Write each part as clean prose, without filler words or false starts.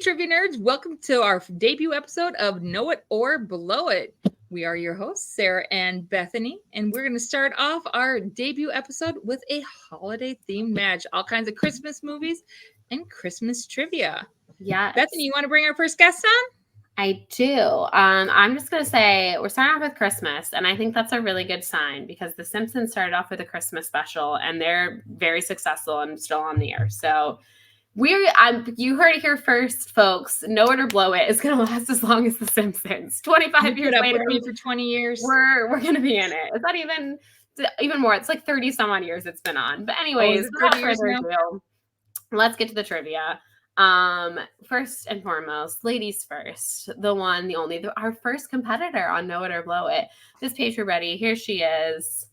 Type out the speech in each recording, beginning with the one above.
trivia nerds. Welcome to our debut episode of Know It or Blow It. We are your hosts, Sara and Bethany, and we're going to start off our debut episode with a holiday-themed match. All kinds of Christmas movies and Christmas trivia. Yes. Bethany, you want to bring our first guest on? I do. I'm just going to say we're starting off with Christmas, and I think that's a really good sign because The Simpsons started off with a Christmas special, and they're very successful and still on the air. So you heard it here first, folks. Know It or Blow It is going to last as long as The Simpsons. 25 years later, for 20 years, we're going to be in it. It's not even more. It's like 30 some odd years it's been on. But anyways, without further ado, let's get to the trivia. First and foremost, ladies first, the one, the only, our first competitor on Know It or Blow It. Miss Paige, we're ready. Here she is.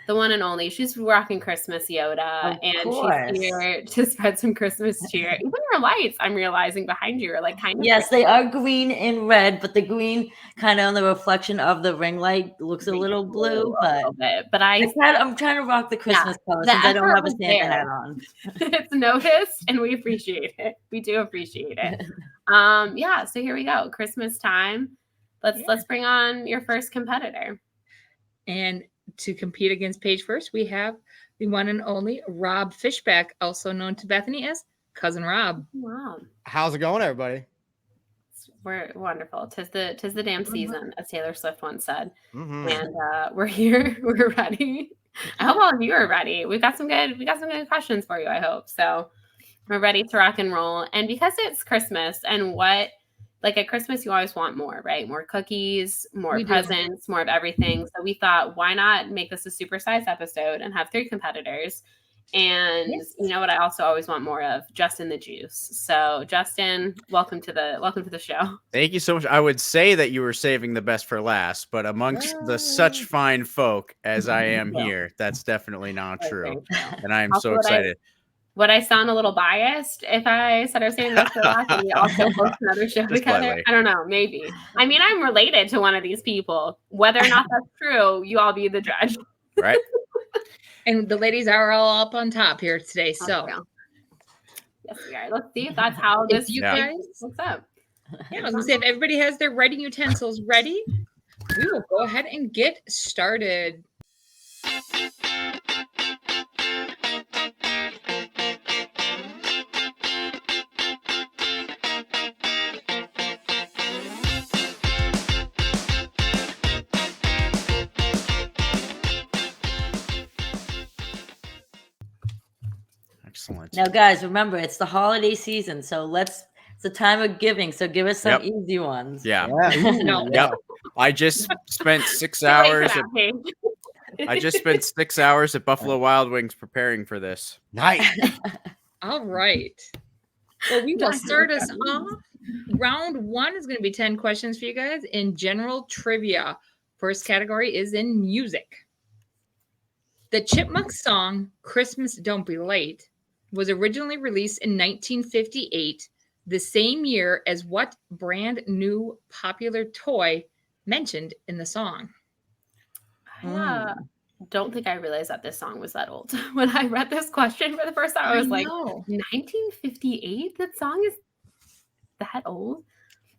The one and only. She's rocking Christmas Yoda, and she's here to spread some Christmas cheer. Even your lights, I'm realizing behind you are like kind of. Yes, they are green and red, but the green kind of on the reflection of the ring light looks a little blue. But I'm trying to rock the Christmas color since I don't have a Santa hat on. It's noticed, and we appreciate it. We do appreciate it. So here we go. Christmas time. Let's bring on your first competitor. And to compete against Paige first, we have the one and only Rob Fishback, also known to Bethany as Cousin Rob. Wow. How's it going, everybody? We're wonderful. Tis the damn season, as Taylor Swift once said. Mm-hmm. And we're here. We're ready. I hope all of you are ready. We got some good questions for you, I hope. So we're ready to rock and roll. And because it's Christmas, and like at Christmas, you always want more, right? More cookies, more presents, more of everything. So we thought, why not make this a supersized episode and have 3 competitors? And you know what I also always want more of? Justin the Juice. So Justin, welcome to the show. Thank you so much. I would say that you were saving the best for last, but amongst the such fine folk as I am here, that's definitely not true. And I am so excited. Would I sound a little biased if I said I was saying this for last and we also host another show together? Slightly. I don't know, maybe. I mean, I'm related to one of these people. Whether or not that's true, you all be the judge. Right. And the ladies are all up on top here today. So yes, we are. Let's see if that's how this guys looks up. Yeah, I was gonna say if everybody has their writing utensils ready, we will go ahead and get started. Excellent. Now, guys, remember, it's the holiday season, so it's the time of giving, so give us some easy ones. Yeah. Yep. I just spent 6 hours at Buffalo Wild Wings preparing for this. Nice. All right. Well, we will start us off. Round 1 is going to be 10 questions for you guys in general trivia. First category is in music. The Chipmunks song, Christmas Don't Be Late, was originally released in 1958, the same year as what brand new popular toy mentioned in the song? I don't think I realized that this song was that old. When I read this question for the first time, I was like, 1958? That song is that old?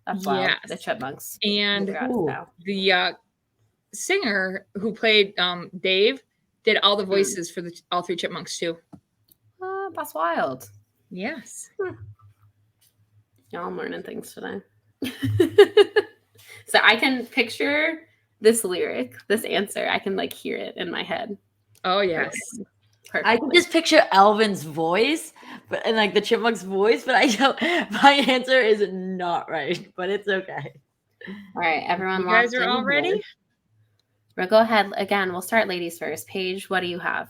That's wild. Yes. The Chipmunks. And the singer who played Dave did all the voices for all 3 Chipmunks too. That's wild. Yes. Y'all, I'm learning things today. So I can picture this lyric, this answer. I can hear it in my head. Oh yes. Perfectly. I can just picture Alvin's voice, and the Chipmunk's voice, but I know my answer is not right, but it's okay. All right, everyone. You guys are all ready? We'll go ahead again. We'll start ladies first. Paige, what do you have?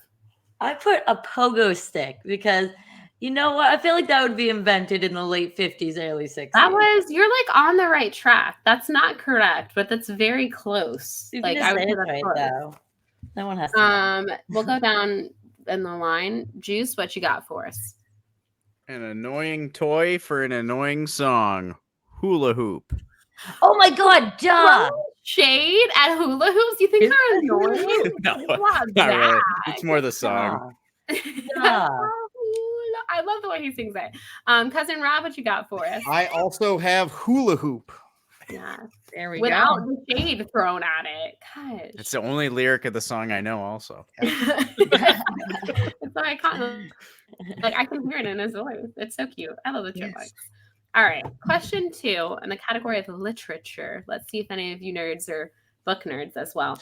I put a pogo stick because you know what? I feel like that would be invented in the late 50s, early 60s. You're on the right track. That's not correct, but that's very close. I would say right though. No one has to. We'll go down in the line. Juice, what you got for us? An annoying toy for an annoying song. Hula hoop. Oh my God, duh. Shade at hula hoops? You think they're annoying? No, not really. It's more the song. I I love the way he sings it. Cousin Rob, what you got for us? I also have hula hoop. Yeah, there we without go. the shade thrown at it. Gosh, It's the only lyric of the song I know. Also, it's so iconic. Like I can hear it in his voice. It's so cute. I love the Chipmunks. All right, question 2 in the category of literature. Let's see if any of you nerds are book nerds as well.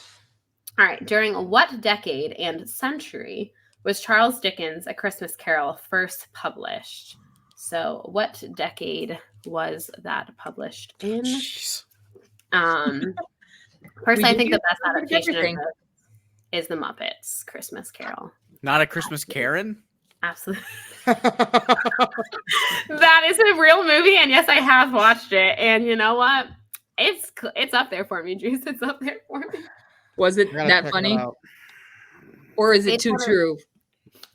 All right, during what decade and century was Charles Dickens' A Christmas Carol first published? So, what decade was that published in? Jeez. Personally, I think the best adaptation of is The Muppets Christmas Carol. not A Christmas Karen. Absolutely. That is a real movie, and yes, I have watched it. And you know what? It's up there for me, Juice. It's up there for me. Was it Gotta that check funny? it out. Or is it It's too one of- true?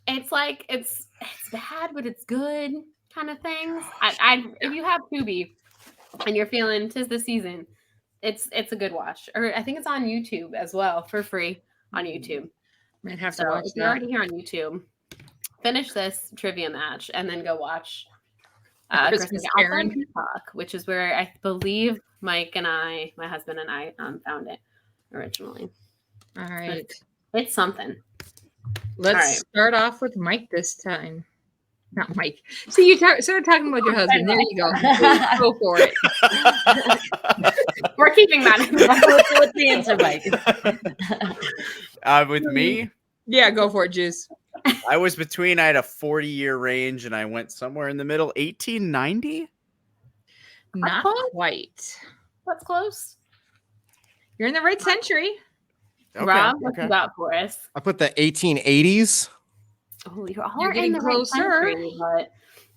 It's like it's bad, but it's good kind of things. I if you have Tubi and you're feeling 'tis the season, it's a good watch. Or I think it's on YouTube as well for free on YouTube. Might have to So watch if you're that. already here on YouTube, finish this trivia match and then go watch Christmas Christmas Karen. Peacock, which is where I believe Mike and my husband and I found it originally. All right. It's something. Let's All right. start off with Mike this time. Not Mike. See, you started talking about your husband. There you go. Please go for it. We're keeping that in mind. What's the answer, Mike? With me, Yeah, go for it, Juice. I was between. I had a 40-year range, and I went somewhere in the middle. 1890. Not close. quite. That's close. You're in the right century. Okay, Rob, what okay. you got for us? I put the 1880s. Oh, you're all You're in getting the right closer. century, but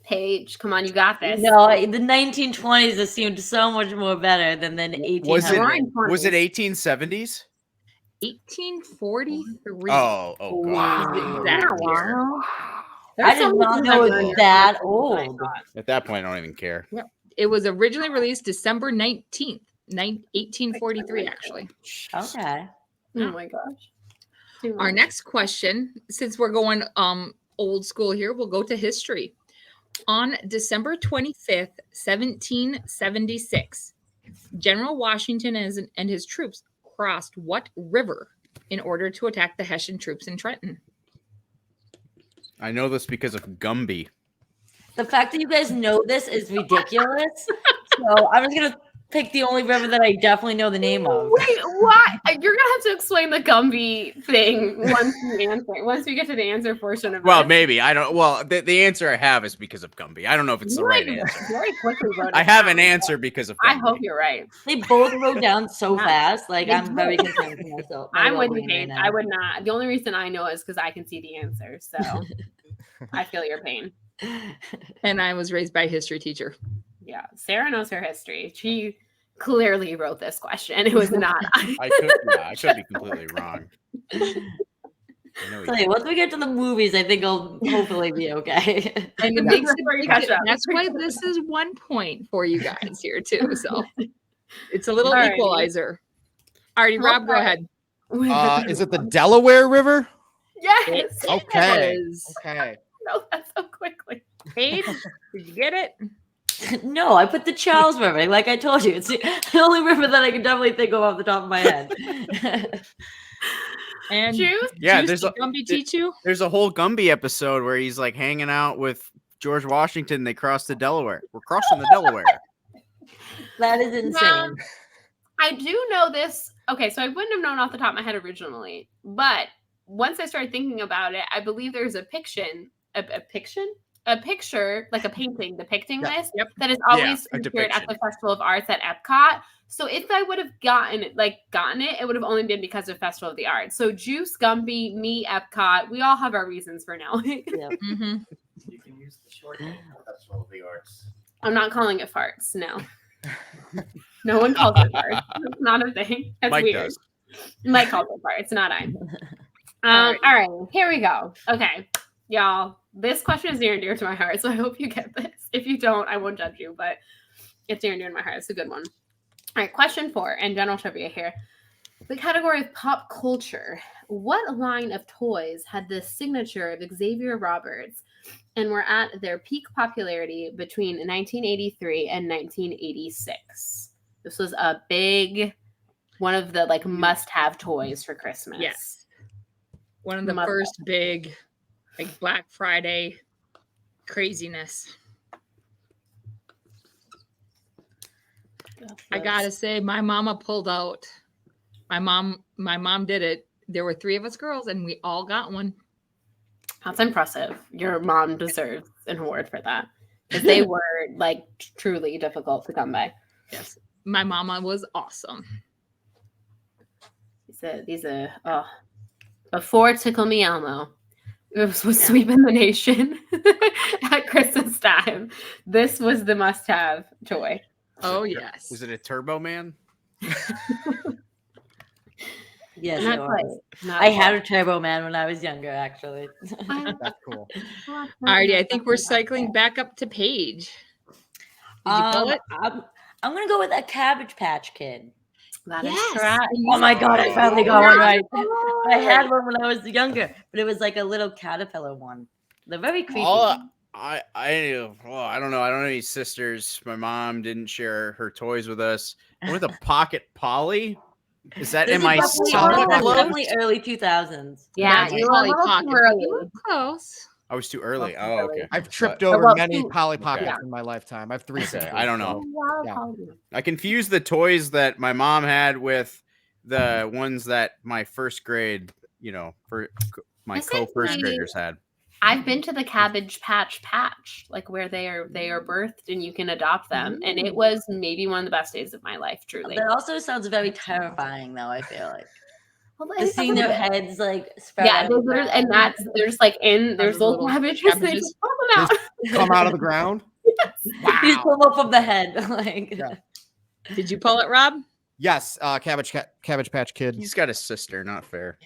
Paige, come on, you got this. No, the 1920s has seemed so much more better than the 1800s. Was it? Roaring Was it 20s. 1870s? 1843. Oh god. Wow. Wow. Wow. I did not know it was that old. At that point, I don't even care. It was originally released December 19th, 1843, actually. Okay. Oh my gosh. Too Our much. next question, since we're going old school here, we'll go to history. On December 25th, 1776, General Washington and his troops crossed what river in order to attack the Hessian troops in Trenton? I know this because of Gumby. The fact that you guys know this is ridiculous. So I'm just gonna pick the only river that I definitely know the name of. Wait, what? You're gonna have to explain the Gumby thing once you answer. Once we get to the answer portion of Well, this. maybe I don't. Well, the answer I have is because of Gumby. I don't know if it's the You, right like, answer. very quickly wrote I it have down. an answer because of Gumby. I hope you're right. They both wrote down so Yeah. fast. Like They I'm very concerned for myself. my I'm with you, well-being Paige. right now. I would not. The only reason I know is because I can see the answer. So I feel your pain. And I was raised by a history teacher. Yeah, Sarah knows her history. She clearly wrote this question. It was not. I could be completely wrong. I know Tell you, once we get to the movies, I think I'll hopefully be okay. And it Yeah. makes it Before you big- catch up. that's why this is 1 point for you guys here too. So it's a little Alrighty. equalizer. Alrighty, Rob, go ahead. Is it the Delaware River? Yes. Okay. Yes. Okay. No, that's so quickly. Paige, did you get it? No, I put the Charles River. Like I told you, it's the only river that I can definitely think of off the top of my head. And Juice? Yeah, Juice, there's did a- Gumby teach you? There's a whole Gumby episode where he's like hanging out with George Washington. They cross the Delaware. We're crossing the Delaware. That is insane. I do know this. Okay, so I wouldn't have known off the top of my head originally, but once I started thinking about it, I believe there's a picture, like a painting depicting Yeah. this Yep. that is always a featured at depiction. the Festival of Arts at Epcot. So if I would have gotten it, it would have only been because of Festival of the Arts. So Juice, Gumby, me, Epcot, we all have our reasons for knowing. Yep. Mm-hmm. You can use the short name for Festival of the Arts. I'm not calling it farts. No. No one calls it farts. It's not a thing. That's Mike weird. does. Mike calls it farts, not I. All All right, here we go. Okay, y'all. This question is near and dear to my heart, so I hope you get this. If you don't, I won't judge you, but it's near and dear to my heart. It's a good one. All right, question 4, and general trivia here. The category of pop culture. What line of toys had the signature of Xavier Roberts and were at their peak popularity between 1983 and 1986. This was a big, one of the like must-have toys for Christmas. Yes. One of the first big, like Black Friday craziness. I gotta say, my mama pulled out. My mom did it. There were 3 of us girls, and we all got one. That's impressive. Your mom deserves an award for that, because they were like truly difficult to come by. Yes, my mama was awesome. These are before Tickle Me Elmo. It was sweeping the nation at Christmas time. This was the must-have toy. Oh yes. Was it a Turbo Man? Yes, Not it quite. was. Not I had quite. a Turbo Man when I was younger, actually. That's cool. Alrighty, I think we're cycling back up to Paige. Did you pull it? I'm gonna go with a Cabbage Patch Kid. That is Yes. correct. Oh my god, I finally got one right. I had one when I was younger, but it was like a little caterpillar one. They're very creepy. I don't know. I don't have any sisters. My mom didn't share her toys with us. I went with a Pocket Polly. Is that This is am I somewhat that's close? definitely early 2000s. Yeah, That's you were a Polly little too Pocket. early. You were close. I was too early. Oh, okay. I've tripped But- over well, many two- Polly Pockets yeah. in my lifetime. I have 3 sisters. I don't know. Yeah. I confused the toys that my mom had with the ones that my first grade, for my Essentially, co-first graders had. I've been to the Cabbage Patch, like where they are birthed and you can adopt them, and it was maybe one of the best days of my life. Truly. That also sounds very terrifying, though. I feel like Well, just seeing their heads like spread Yeah, out. and they're just like there's little cabbages. And they just pull them out. Come out of the ground. You just pull them up from the head. Like, Yeah. Did you pull it, Rob? Yes, Cabbage Patch Kid. He's got a sister. Not fair.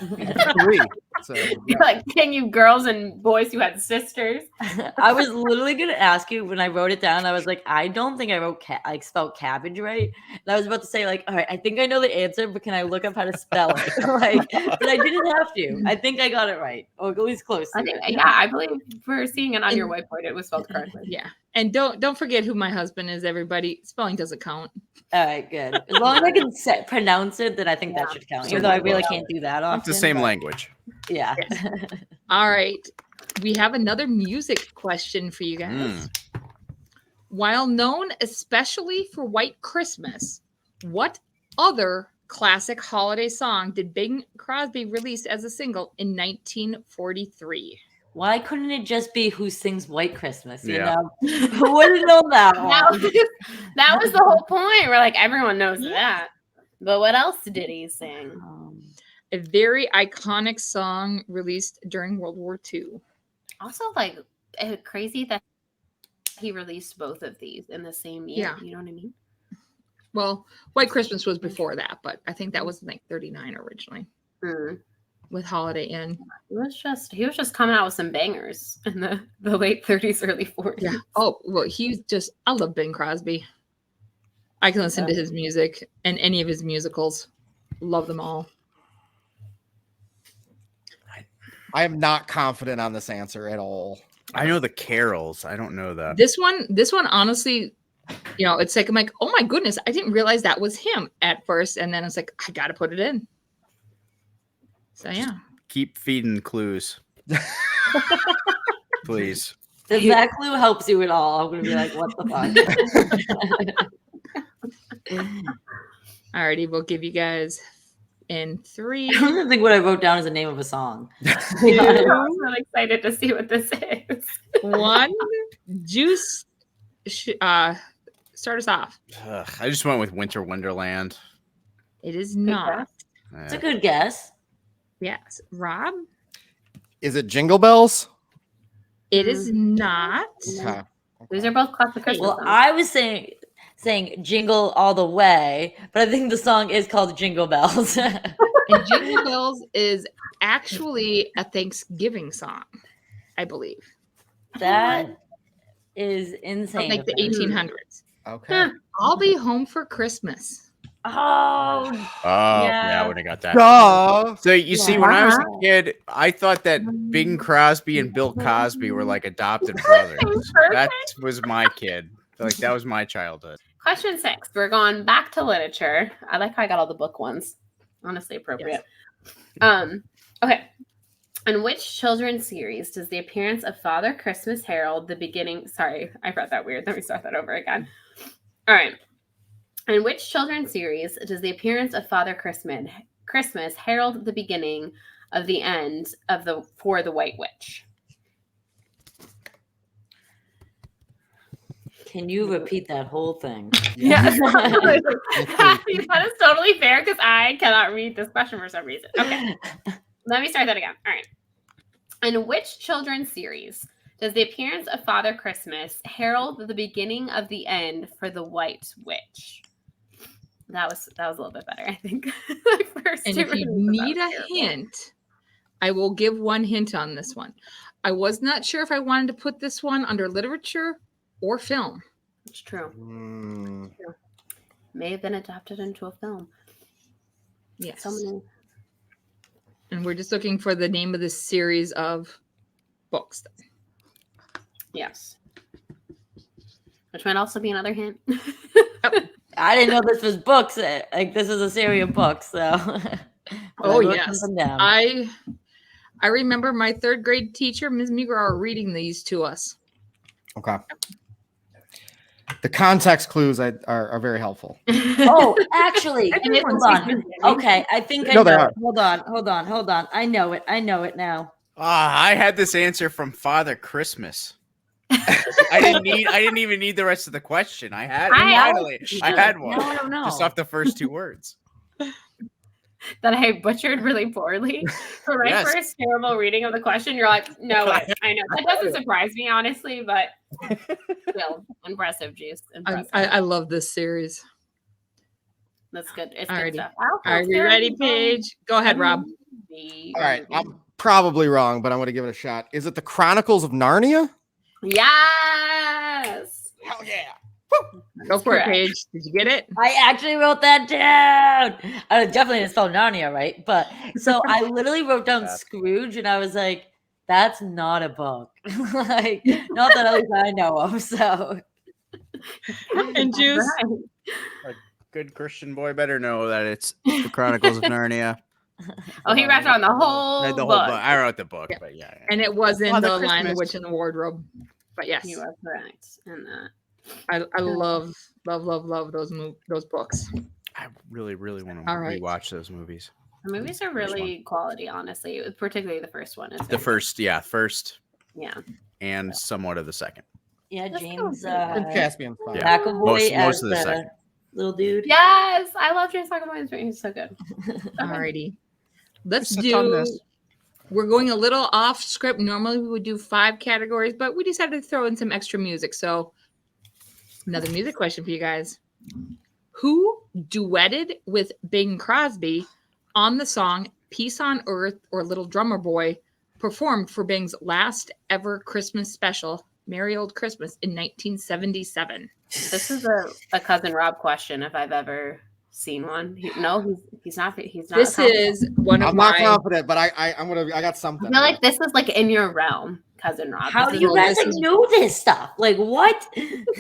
3. So, yeah. You're like, can you girls and boys who had sisters? I was literally gonna ask you when I wrote it down. I was like, I don't think I wrote spelled cabbage right. And I was about to say like, all right, I think I know the answer, but can I look up how to spell it? Like, but I didn't have to. I think I got it right, or at least close. To it. Yeah, I believe we're seeing it on your whiteboard. It was spelled correctly. Yeah. And don't forget who my husband is, everybody. Spelling doesn't count. All right, good. As long as I can pronounce it, then I think that should count. Even though I really can't do that often. It's the same but- language. Yeah. All right. We have another music question for you guys. While known especially for White Christmas, what other classic holiday song did Bing Crosby release as a single in 1943? Why couldn't it just be Who Sings White Christmas? You Yeah. know, who wouldn't know that one? That was the whole point. We're like, everyone knows that. But what else did he sing? A very iconic song released during World War II. Also, like, crazy that he released both of these in the same year. Yeah. You know what I mean? Well, White Christmas was before that, but I think that was like 39 originally with Holiday Inn. He was just coming out with some bangers in the late 30s, early 40s. Yeah. Oh, well, I love Bing Crosby. I can listen to his music and any of his musicals. Love them all. I am not confident on this answer at all. I know the carols. I don't know that. This one, honestly, it's like, I'm like, oh my goodness, I didn't realize that was him at first. And then it's like, I got to put it in. So, yeah. Keep feeding clues. Please. If that clue helps you at all, I'm going to be like, what the fuck? Alrighty, we'll give you guys in 3. I don't even think what I wrote down is the name of a song. I'm really excited to see what this is. 1. Juice. Start us off. I just went with Winter Wonderland. It is not. It's a good guess. Yes. Rob? Is it Jingle Bells? It is not. Okay. These are both classic Christmas Well, songs. I was saying Jingle All the Way, but I think the song is called Jingle Bells. And Jingle Bells is actually a Thanksgiving song, I believe. That is insane. Like the 1800s. Okay. I'll be home for Christmas. Oh, yeah, I yeah. wouldn't have got that. Duh. So you see, when I was a Uh-huh. kid, I thought that Bing Crosby and Bill Cosby were like adopted brothers. That was my kid. Like that was my childhood. Question 6. We're going back to literature. I like how I got all the book ones. Honestly appropriate. Okay. In which children's series does the appearance of Father Christmas herald the beginning? Sorry, I read that weird. Let me start that over again. All right. In which children's series does the appearance of Father Christmas herald the beginning of the end of For the White Witch? Can you repeat that whole thing? Yes. That is totally fair because I cannot read this question for some reason. Okay. Let me start that again. All right. In which children's series does the appearance of Father Christmas herald the beginning of the end for the White Witch? That was a little bit better, I think. And if you need a hint, I will give one hint on this one. I was not sure if I wanted to put this one under literature or film. It's true. May have been adapted into a film. Yes. So and we're just looking for the name of this series of books. Yes. Which might also be another hint. I didn't know this was books. Like this is a series of books. So. Oh yes, I remember my 3rd grade teacher, Ms. Migrar, reading these to us. Okay. The context clues are very helpful. Oh, actually, hold on. Okay, I think I know. Hold on. I know it now. I had this answer from Father Christmas. I didn't even need the rest of the question. I had one. No. Just off the first 2 words. That I butchered really poorly. For my first terrible reading of the question, you're like, no way. I know. That doesn't surprise me, honestly, but still, impressive, Juice. Impressive. I love this series. That's good. It's Alrighty. good stuff. Are we ready, Paige? Go ahead, Rob. All right. I'm probably wrong, but I'm going to give it a shot. Is it the Chronicles of Narnia? Yes. Hell yeah. Go for it, Paige. Did you get it? I actually wrote that down. I definitely didn't spell Narnia right, but so I literally wrote down Scrooge, and I was like, "That's not a book, like not that at least I know of." So, and Juice, a good Christian boy better know that it's the Chronicles of Narnia. Oh, he wrote on the whole book. I wrote the book, but yeah. And it was in the Lion, the Witch, and the Wardrobe. But yes, you are correct in that. I love those books. I really want to rewatch those movies. The movies are really quality, honestly. Particularly the first one. The first. Yeah. And somewhat of the second. Yeah, James Caspian. McAvoy most as of the second. Little dude. Yes, I love James McAvoy. He's so good. Alrighty, let's do. We're going a little off script. Normally we would do 5 categories, but we decided to throw in some extra music. So another music question for you guys. Who duetted with Bing Crosby on the song Peace on Earth or Little Drummer Boy, performed for Bing's last ever Christmas special, Merry Old Christmas, in 1977? This is a Cousin Rob question, if I've ever seen one. He's not. This is one of I'm not confident, but I got something. I feel like this is like in your realm, Cousin Rob. How do you guys know this stuff? Like what?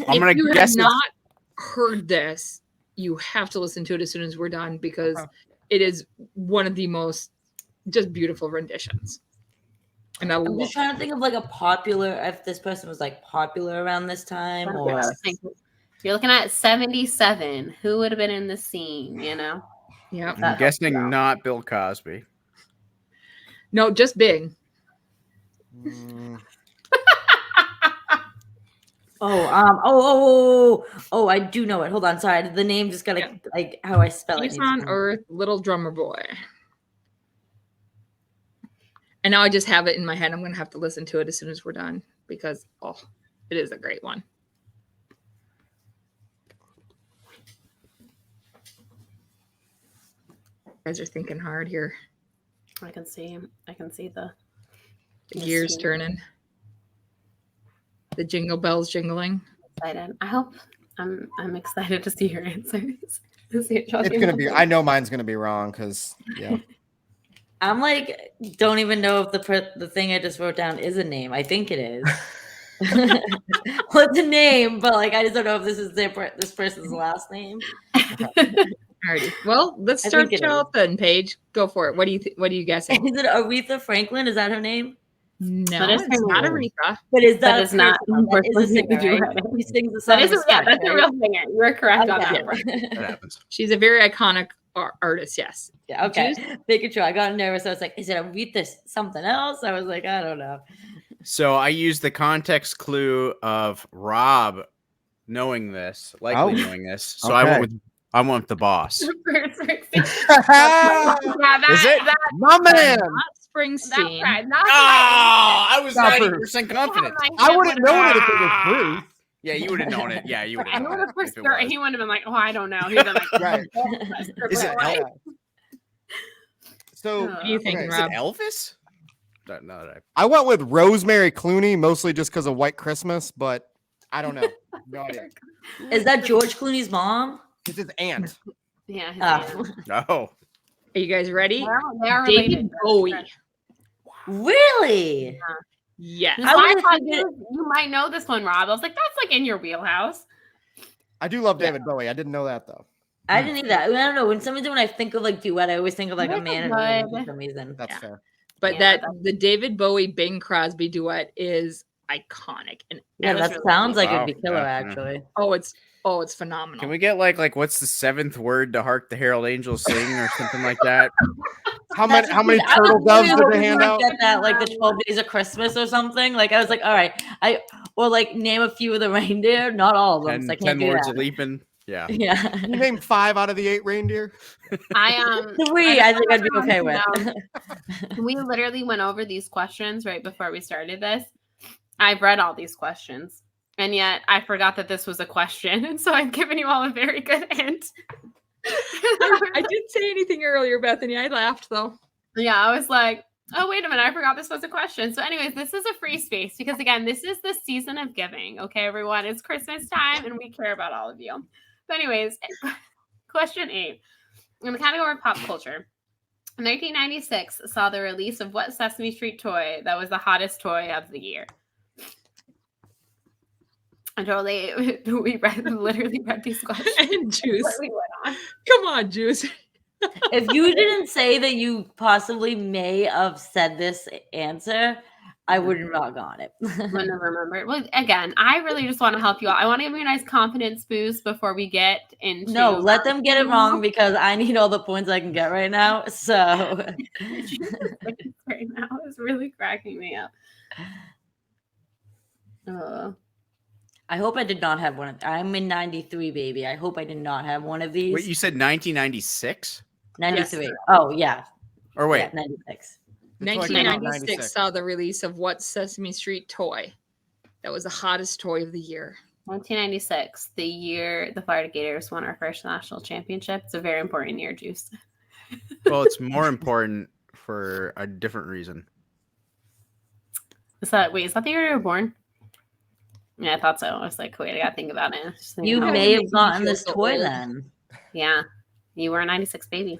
I'm gonna guess. If you have not heard this, you have to listen to it as soon as we're done, because it is one of the most just beautiful renditions. And I'm just trying to think of like a popular, if this person was like popular around this time, or you're looking at 77. Who would have been in the scene? You know. Yeah, I'm guessing not Bill Cosby. No, just Bing. Oh, I do know it. Hold on, sorry. The name just got like how I spell it. Peace on Earth, Little Drummer Boy. And now I just have it in my head. I'm going to have to listen to it as soon as we're done, because it is a great one. You guys are thinking hard here. I can see the gears turning. The jingle bells jingling. Excited. I hope I'm excited to see your answers. It's gonna be. I know mine's gonna be wrong because yeah. I'm like, don't even know if the thing I just wrote down is a name. I think it is. What's a name? But like, I just don't know if this is this person's last name. Alrighty. Well, let's I start think the it show off then, Paige. Go for it. What do you what are you guessing? Is it Aretha Franklin? Is that her name? No, That is it's her not name. Aretha. But is that is not. that is a We're singer, doing right? it. He sings the That song. is Respect, that's a right? real singer. You are correct on Okay. that one. That happens. She's a very iconic artist. Yes. Yeah, okay. Juice? Making sure. I got nervous. I was like, is it Aretha something else? I was like, I don't know. So I used the context clue of Rob knowing this, likely knowing this. So I went with the boss. Is That My man. Not Springsteen. I was Not 90% confident. I wouldn't know it if it was Bruce. Yeah, you would have known it. Yeah, you would I have would known have it. pushed if it through. was. He wouldn't have been like, oh, I don't know. He'd have been like, Right. Is it right? So What do you think, okay. Is it Rob? Elvis? No, I went with Rosemary Clooney mostly just because of White Christmas, but I don't know. No idea. Is that George Clooney's mom? It's his aunt. Yeah. his Oh. name. Oh, Are you guys ready? They are David related. Bowie. Really? Yes. That's why I would've thought figured- you might know this one, Rob. I was like, that's like in your wheelhouse. I do love David Bowie. I didn't know that though. I didn't either. I don't know. When I think of like duet, I always think of like a That's man and good. a woman for some reason. That's Yeah. fair. But Yeah, the David Bowie Bing Crosby duet is iconic. And Yeah, was that really sounds like Wow. it'd be killer, Yeah. actually. it's phenomenal. can we get like what's the 7th word to Hark the Herald Angels Sing or something like that? How many I was turtle doves really did they hoping hand you out? would Get that like the 12 days of Christmas or something. Like I was like, all right, or like name a few of the reindeer, not all of them. 10, So I 10 can't do lords that. of leaping. Yeah. Yeah, Can you name 5 out of the 8 reindeer? I 3. I think I'd be okay with. We literally went over these questions right before we started this. I've read all these questions, and yet I forgot that this was a question, and so I've given you all a very good hint. I didn't say anything earlier, Bethany. I laughed though. Yeah, I was like, oh, wait a minute, I forgot this was a question. So anyways, this is a free space because, again, this is the season of giving, okay, everyone? It's Christmas time, and we care about all of you. But anyways, question 8. In the category of pop culture, 1996 saw the release of what Sesame Street toy that was the hottest toy of the year? And totally, we literally read these questions. And Juice. We went on. Come on, Juice. If you didn't say that you possibly may have said this answer, I would have not got it. Wouldn't have remembered. Well, again, I really just want to help you out. I want to give you a nice confidence boost before we get into. No, let them get it wrong because I need all the points I can get right now. So right now is really cracking me up. I hope I did not have one. I'm in 93, baby. I hope I did not have one of these. Wait, you said 1996? 93. Oh, yeah. Or wait, Yeah, 96. 1996 saw the release of what Sesame Street toy that was the hottest toy of the year. 1996, the year the Florida Gators won our first national championship. It's a very important year, Juice. well, it's more important for a different reason. Is that the year you were born? Yeah, I thought so. I was like, wait, I gotta think about it. Just thinking You how- may have makes me gotten feel this so toy old. then. Yeah, you were a 96 baby.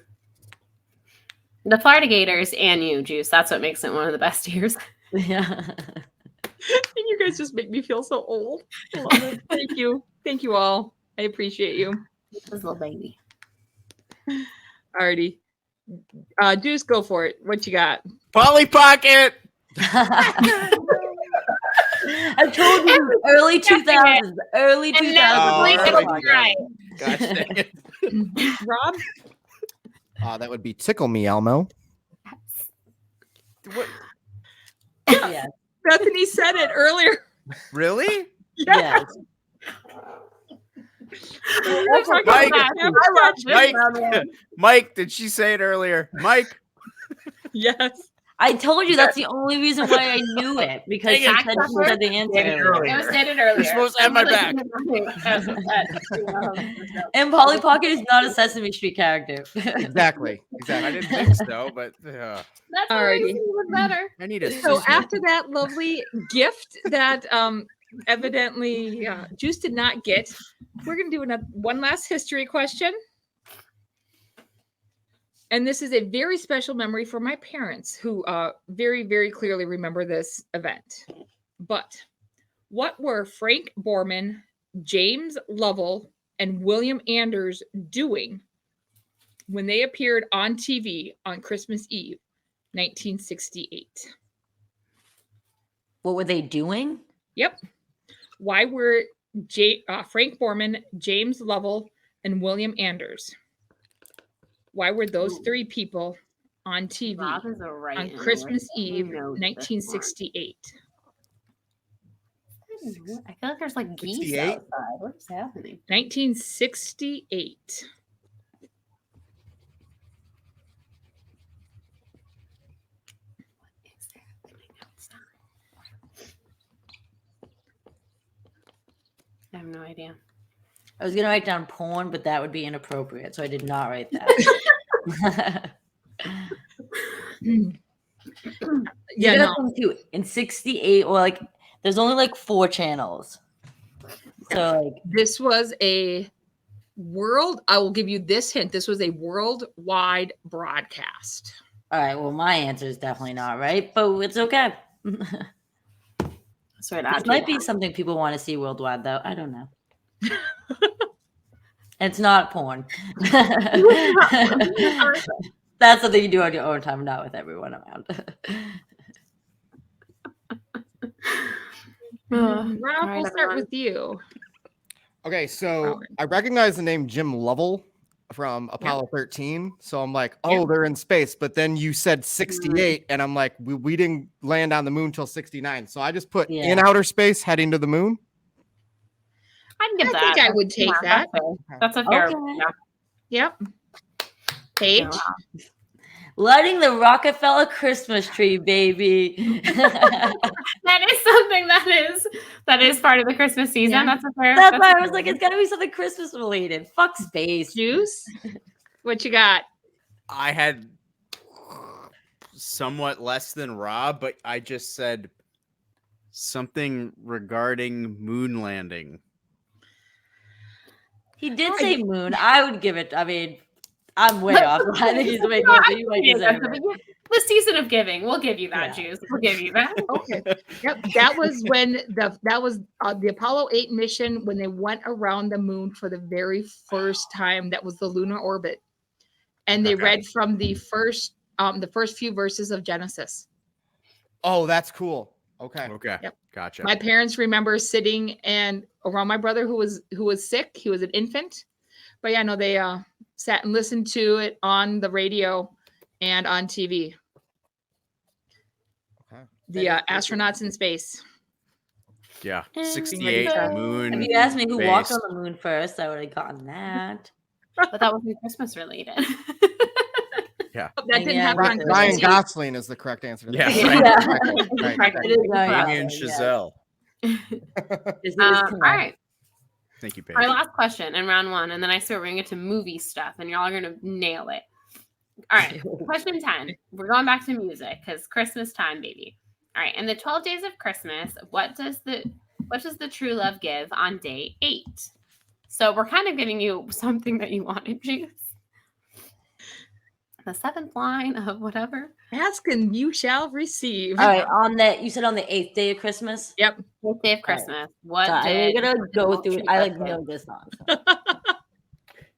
The Florida Gators and you, Juice. That's what makes it one of the best years. Yeah. And you guys just make me feel so old. I love it. Thank you. Thank you all. I appreciate you. This little baby. Alrighty. Juice, go for it. What you got? Polly Pocket! I told you early 2000s. Early 2000s. And now Oh, it'll my be right. Gosh dang it. Rob? That would be Tickle Me Elmo. Yes. Bethany said it earlier. Really? Yes. Mike, Mike, Mike, did she say it earlier? Mike? Yes. I told you that's the only reason why I knew it because she Dang said it. she said the answer. It was stated earlier. You're supposed to have my back. And Polly Pocket is not a Sesame Street character. Exactly. I didn't think so, but That's Alrighty. even better. I need a So sister. after that lovely gift that evidently Juice did not get, we're going to do one last history question. And this is a very special memory for my parents who very, very clearly remember this event. But what were Frank Borman, James Lovell, and William Anders doing when they appeared on TV on Christmas Eve, 1968? What were they doing? Yep. Why were Frank Borman, James Lovell, and William Anders? Why were those three people on TV on Christmas Eve, 1968? I feel like there's like geese 68? outside. What is happening? 1968. I have no idea. I was going to write down porn, but that would be inappropriate. So I did not write that. Yeah, no. In 68, or like, there's only like 4 channels. So like, This was a I will give you this hint. This was a worldwide broadcast. all right, well, my answer is definitely not right, but it's okay. So This might be something people want to see worldwide, though. I don't know. It's not porn. That's something you do on your own time, not with everyone around. Rob, we'll start with you. Okay, so I recognize the name Jim Lovell from Apollo 13. So I'm like, oh, they're in space. But then you said 68, and I'm like, we didn't land on the moon till 69. So I just put in outer space, heading to the moon. I'd give that. I think I would take that. That's a fair. Yep. Paige? Lighting the Rockefeller Christmas tree, baby. That is something that is part of the Christmas season. Yeah. That's a fair. That's why I was like, it's got to be something Christmas related. Fuck space. Juice? What you got? I had somewhat less than Rob, but I just said something regarding moon landing. He did say moon. I would give it. I mean, I'm way off. I think he's way close. You might deserve it. The season of giving. We'll give you that, Juice. We'll give you that. Okay. Yep. That was when the Apollo 8 mission when they went around the moon for the very first time. That was the lunar orbit. And they read from the first few verses of Genesis. Oh, that's cool. Okay. Yep. Gotcha. My parents remember sitting and around my brother who was sick. He was an infant. But yeah, no, they sat and listened to it on the radio and on TV. Okay. The astronauts in space. Yeah. 68 moon. If you asked me who walked base. on the moon first, I would have gotten that. But that wasn't Christmas related. Yeah. That didn't happen on Ryan Christmas Eve. Gosling is the correct answer. To Yeah. that. Right. It is Damien yeah. Chazelle. All right. Thank you, Paige. Our last question in round 1, and then I swear we're gonna get to movie stuff, and y'all are gonna nail it. All right, question 10. We're going back to music because Christmas time, baby. All right, in the 12 days of Christmas, what does the true love give on day 8? So we're kind of giving you something that you wanted, Juice. The 7th line of whatever. Ask and you shall receive. All right, you said on the 8th day of Christmas? Yep. 8th day of Christmas. What? So I'm gonna go through it. I like know this song. So.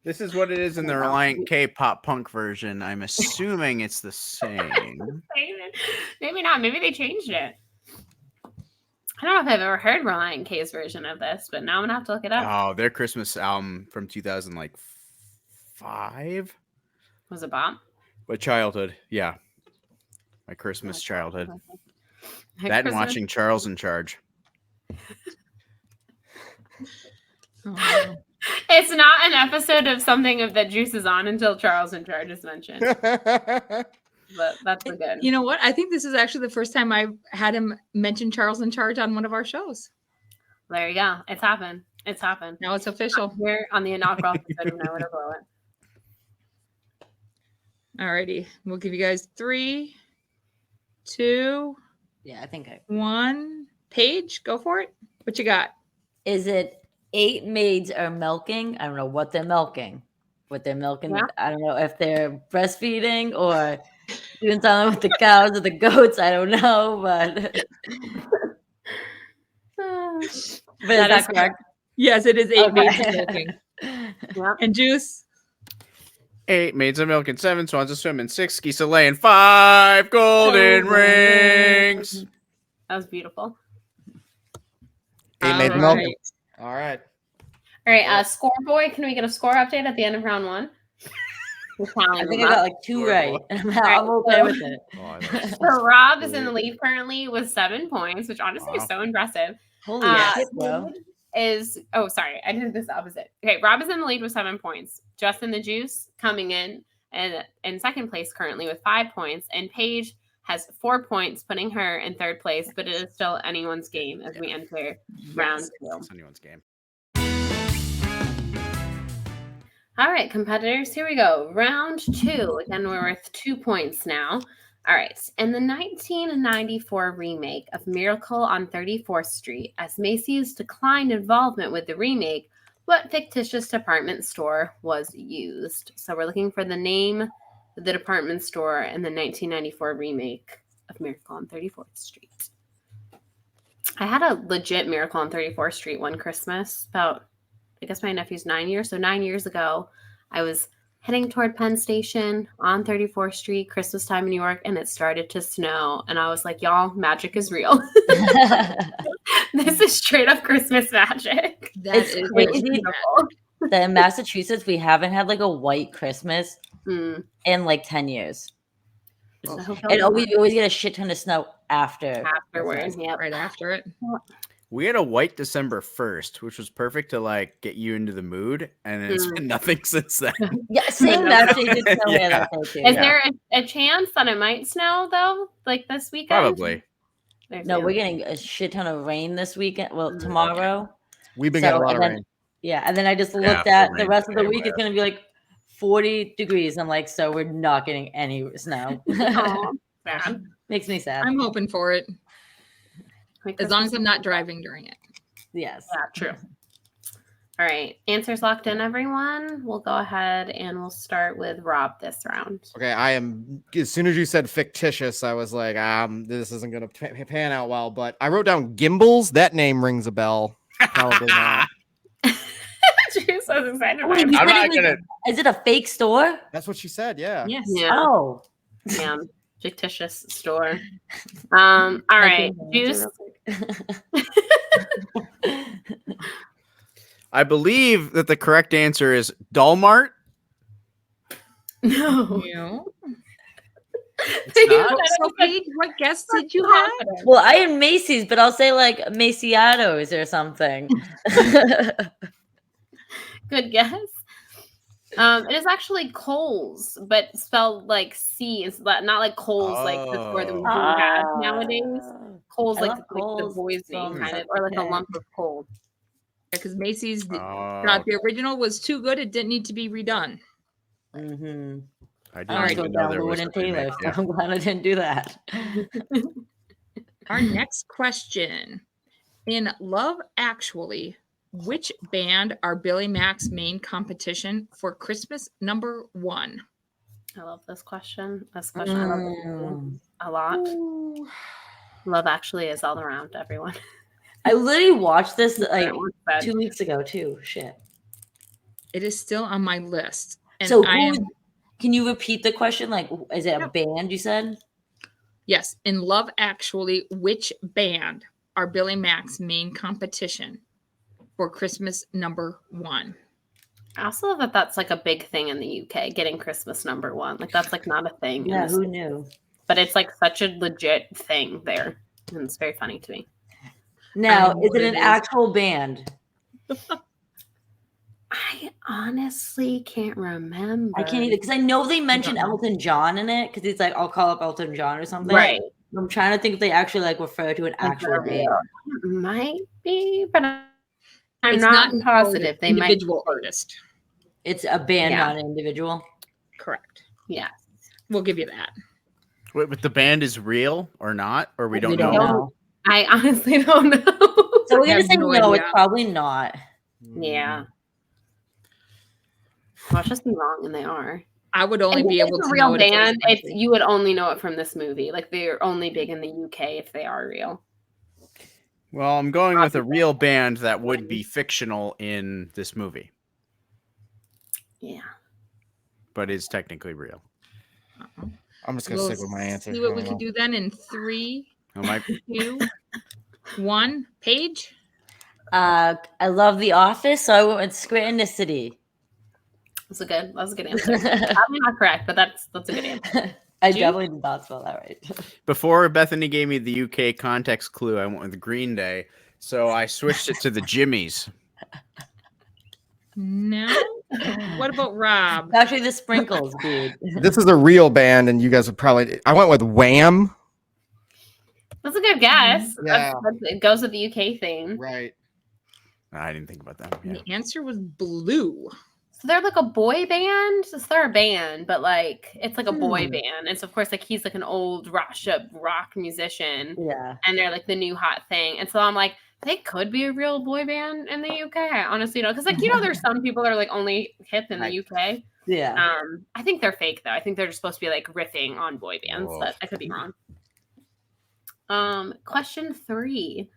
This is what it is in the Reliant K pop punk version. I'm assuming it's the same. Maybe not. Maybe they changed it. I don't know if I've ever heard Reliant K's version of this, but now I'm gonna have to look it up. Oh, their Christmas album from 2005 Was it bomb? My childhood, yeah. My Christmas childhood. That and watching Charles in Charge. It's not an episode of something of that Juice is on until Charles in Charge is mentioned. But that's a good. You know what? I think this is actually the first time I've had him mention Charles in Charge on one of our shows. There you go. It's happened. It's happened. Now it's official. Here on the inaugural episode of Nowhere to Blow It. Alrighty. We'll give you guys 3, 2, Yeah, I think 1. Paige, go for it. What you got? Is it 8 maids are milking? I don't know what they're milking. with their milk and Yeah. I don't know if they're breastfeeding or doing something with the cows or the goats. I don't know, but is that correct? Yes, it is 8 maids of Okay. milking. Yeah. And Juice? 8 maids of milk and 7 swans of swim and 6 geese a lay and 5 golden rings. That was beautiful. 8 maids of milk. All right. All right, score boy, can we get a score update at the end of round 1? I think I got like 2 right. I'm okay with it. So Rob is in the lead currently with 7 points, which honestly is so impressive. Holy shit, bro. Sorry, I did this opposite. Okay, Rob is in the lead with 7 points. Justin the Juice coming in and in second place currently with 5 points, and Paige has 4 points, putting her in third place. But it is still anyone's game as we enter round 2. It's anyone's game. All right, competitors, here we go. Round 2. Again, we're worth 2 points now. All right. In the 1994 remake of Miracle on 34th Street, as Macy's declined involvement with the remake, what fictitious department store was used? So we're looking for the name of the department store in the 1994 remake of Miracle on 34th Street. I had a legit Miracle on 34th Street one Christmas about, I guess my nephew's 9 years. So 9 years ago, I was heading toward Penn Station on 34th Street, Christmas time in New York, and it started to snow. And I was like, y'all, magic is real. This is straight up Christmas magic. It's crazy that in Massachusetts, we haven't had like a white Christmas in like 10 years. And we always get a shit ton of snow afterwards. Yeah, right after it. We had a white December 1st, which was perfect to like get you into the mood, and it's been nothing since then. Yeah, same actually did snow here that day too. Is there a chance that it might snow though, like this weekend? Probably. No, we're getting a shit ton of rain this weekend. Well, tomorrow. We've been getting a lot of rain. Yeah, and then I just looked at the rest of the week. It's going to be like 40 degrees. I'm like, so we're not getting any snow. Sad. Makes me sad. I'm hoping for it. As long as I'm not driving during it. Yes. Yeah, true. All right. Answers locked in, everyone. We'll go ahead and we'll start with Rob this round. Okay, as soon as you said fictitious, I was like, this isn't going to pan out well, but I wrote down Gimbals. That name rings a bell. Probably not. Jeez, I was excited. Wait, I'm not gonna... Is it a fake store? That's what she said, yeah. Yes. Yeah. Oh. Yeah. Fictitious store. All right. Juice. I believe that the correct answer is Dalmart. No. So, Paige, what guess did you have? Well, I had Macy's, but I'll say like Maciatos or something. Good guess. It is actually Kohl's, but spelled like C. It's not like Kohl's, like the store that we have nowadays. Kohl's like the boy's name, kind of, or like a lump of coal. Because Macy's thought the original was too good; it didn't need to be redone. Mm-hmm. I didn't even know there was Taylor. So I'm glad I didn't do that. Our next question: in Love Actually, which band are Billy Mac's main competition for Christmas #1? I love this question. I love it a lot. Love Actually is all around everyone. I literally watched this like 2 weeks ago too. Shit. It is still on my list. And so can you repeat the question? Like, is it a band you said? Yes. In Love Actually, which band are Billy Mac's main competition for Christmas #1? I also love that that's like a big thing in the UK, getting Christmas #1. Like that's like not a thing. Yeah, who knew? But it's like such a legit thing there. And it's very funny to me. Now, is it an actual band? I honestly can't remember. I can't either because I know they mentioned Elton John in it because he's like, I'll call up Elton John or something. Right. I'm trying to think if they actually like refer to an actual band. It might be, but I'm not positive. They might individual artist. It's a band, not an individual. Correct. Yeah. We'll give you that. Wait, but the band is real or not? Or we don't know? know. I honestly don't know. So we're going to say no, it's probably not. Yeah. Watch us be wrong, and they are. I would only And be if able it's to a real know it if it was band. You would only know it from this movie. Like they're only big in the UK if they are real. Well, I'm going with a real band that would be fictional in this movie, Yeah. but is technically real. I'm just gonna stick with my answer. See what we could do then in 3, Oh, my 2, 1. Paige? I love The Office, so I went with Scranton. That's a good answer. Probably not correct, but that's a good answer. I definitely did not spell that right. Before Bethany gave me the UK context clue, I went with Green Day, so I switched it to the Jimmies. No. What about Rob? Actually, the Sprinkles, dude. This is a real band, and you guys would probably. I went with Wham. That's a good guess. Yeah. It goes with the UK theme. Right. I didn't think about that. Yeah. The answer was Blue. So they're like a boy band. So they're a band, but like it's like a boy band. And so of course, like he's like an old rock musician. Yeah. And they're like the new hot thing. And so I'm like, they could be a real boy band in the UK. I honestly don't, because like there's some people that are like only hip in the UK. Yeah. I think they're fake though. I think they're just supposed to be like riffing on boy bands, but I could be wrong. Question 3.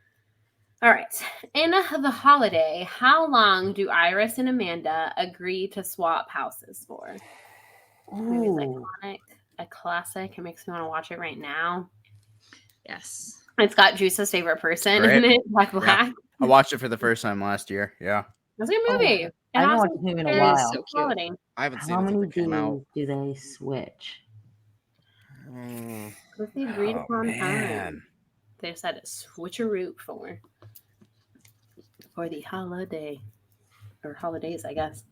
All right. In The Holiday, how long do Iris and Amanda agree to swap houses for? Movie's iconic, a classic. It makes me want to watch it right now. Yes. It's got Juice's favorite person in it, Black. Yeah. I watched it for the first time last year. Yeah. That's a good movie. I haven't watched this movie in a while. So cute. Holiday. I haven't seen How it many since it came out. days do they switch? What's the agreed upon time? Man. They said a switcheroo for the holiday or holidays, I guess.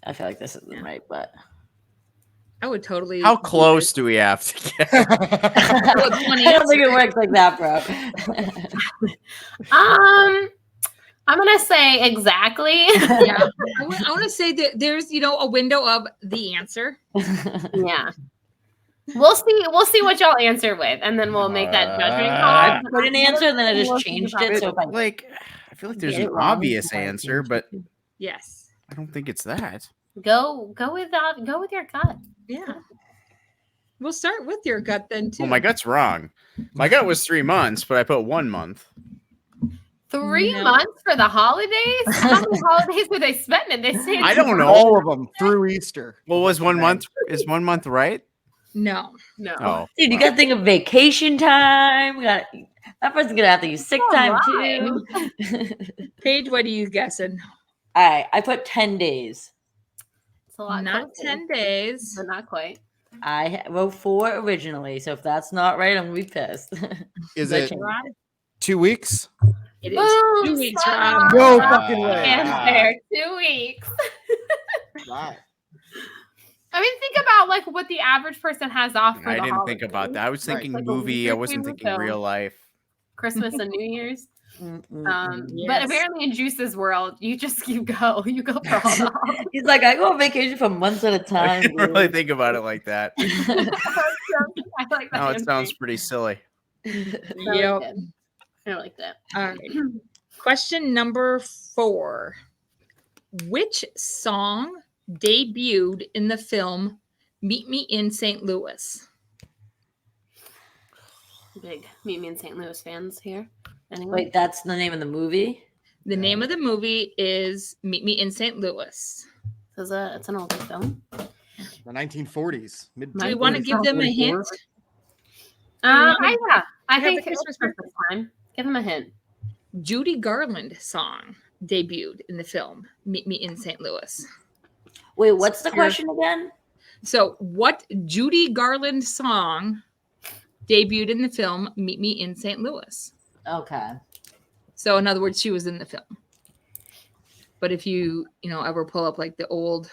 I feel like this isn't right, but I would totally. How close do we have to get? I don't think it works like that, bro. I'm gonna say exactly. Yeah. I want to say that there's, a window of the answer. Yeah. We'll see what y'all answer with, and then we'll make that judgment call. I put an answer and then I just changed it. So if I I feel like there's get an it wrong, obvious I answer, but Yes. I don't think it's that. Go with that. Go with your gut. Yeah. We'll start with your gut then too. Well, my gut's wrong. My gut was 3 months, but I put 1 month. 3 No. months for the holidays? How many holidays were they spending? They stayed I don't know. All of them through Easter. Well, was 1 month? Is 1 month right? No. No. Oh, dude, you gotta think of vacation time. That person's gonna have to use sick time too. Paige, what are you guessing? All right, I put 10 days. It's a lot. Not closer, 10 days. but not quite. I wrote 4 originally, so if that's not right, I'm gonna be pissed. Is But it change Rob? 2 weeks? It is Boom, 2 weeks, spot Rob. on. No fucking way. Answer. 2 weeks. Wow. I mean, think about like what the average person has off for I the didn't think holidays. about that. I was Right. thinking Like a movie. I week wasn't between thinking real life. Christmas and New Year's. But Yes. apparently in Juice's world, you go for all the holidays. He's like, I go on vacation for months at a I time. didn't really think about it like that. I like that. No, it answer. sounds pretty silly. That Yep. was good. I like that. All right. Question number 4. Which song debuted in the film Meet Me in St. Louis? Big Meet Me in St. Louis fans here. Anyway. Wait, that's the name of the movie? The name of the movie is Meet Me in St. Louis. It's an older film. The 1940s. Mid- Do we want to give them a hint? I have think the it's Christmas Christmas time. Give them a hint. Judy Garland song debuted in the film Meet Me in St. Louis. Wait, what's the question again? So, what Judy Garland song debuted in the film Meet Me in St. Louis? Okay. So, in other words, she was in the film. But if you ever pull up like the old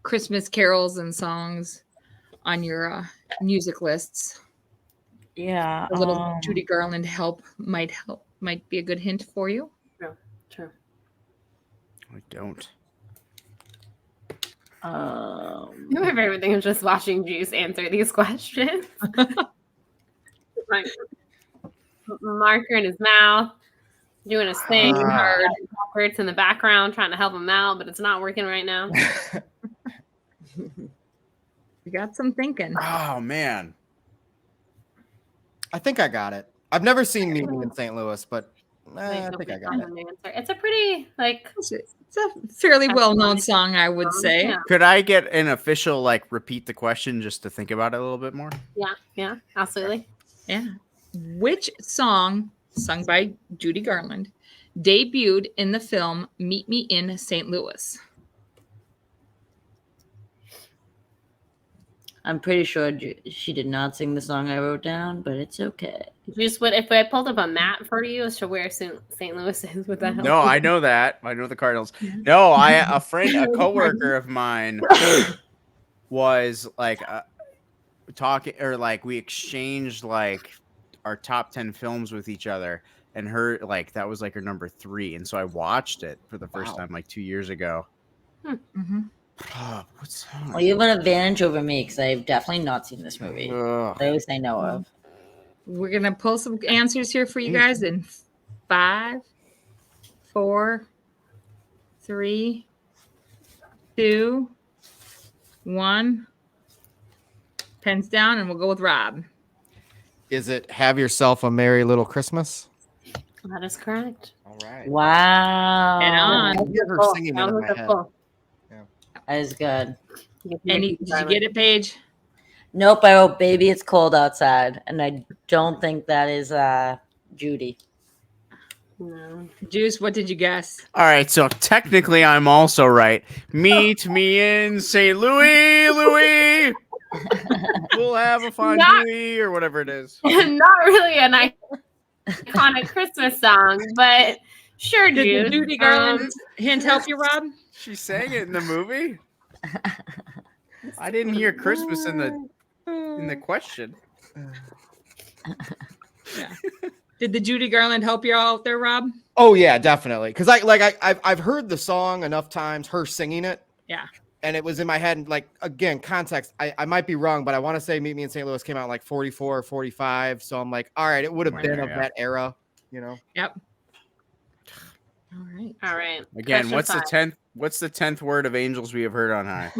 Christmas carols and songs on your music lists, Yeah. a little Judy Garland might be a good hint for you. True. I don't. My favorite thing is just watching Juice answer these questions. Like, marker in his mouth. doing his thing. Ah. Hurts in the background, trying to help him out, but it's not working right now. You got some thinking. Oh man. I think I got it. I've never seen Meet Me in St. Louis, but I think I got it. It's a pretty It's a fairly well-known song, I would say. Yeah. Could I get an official repeat the question just to think about it a little bit more? Yeah, absolutely. Yeah. Which song, sung by Judy Garland, debuted in the film Meet Me in St. Louis? I'm pretty sure she did not sing the song I wrote down, but it's okay. Just what if I pulled up a map for you as to where St. Louis is? Would that help? No, I know that. I know the Cardinals. No, a coworker of mine was talking, or we exchanged our top 10 films with each other, and her that was her number 3, and so I watched it for the first time 2 years ago. Mm-hmm. What song? Well, you have an advantage over me because I've definitely not seen this movie. Ugh. At least I know of. We're going to pull some answers here for you guys in 5, 4, 3, 2, 1. Pens down, and we'll go with Rob. Is it Have Yourself a Merry Little Christmas? That is correct. All right. Wow. And on. I hear her singing it in my head. That is good. Did you get it, Paige? Nope, I wrote Baby It's Cold Outside, and I don't think that is Judy. No. Juice, what did you guess? All right, so technically I'm also right. Meet me in St. Louis. We'll have a fondue or whatever it is. Not really an iconic Christmas song, but sure, Did Judy Garland's hint help you, Rob? She sang it in the movie. I didn't hear Christmas in the question. Yeah. Did the Judy Garland help you out there, Rob? Oh yeah, definitely. Because I've heard the song enough times, her singing it. Yeah. And it was in my head. And again, context. I might be wrong, but I want to say Meet Me in St. Louis came out 44 or 45. So I'm like, all right, it would have been of that era, Yep. All right. Again, Question what's the 10th word of Angels We Have Heard on High?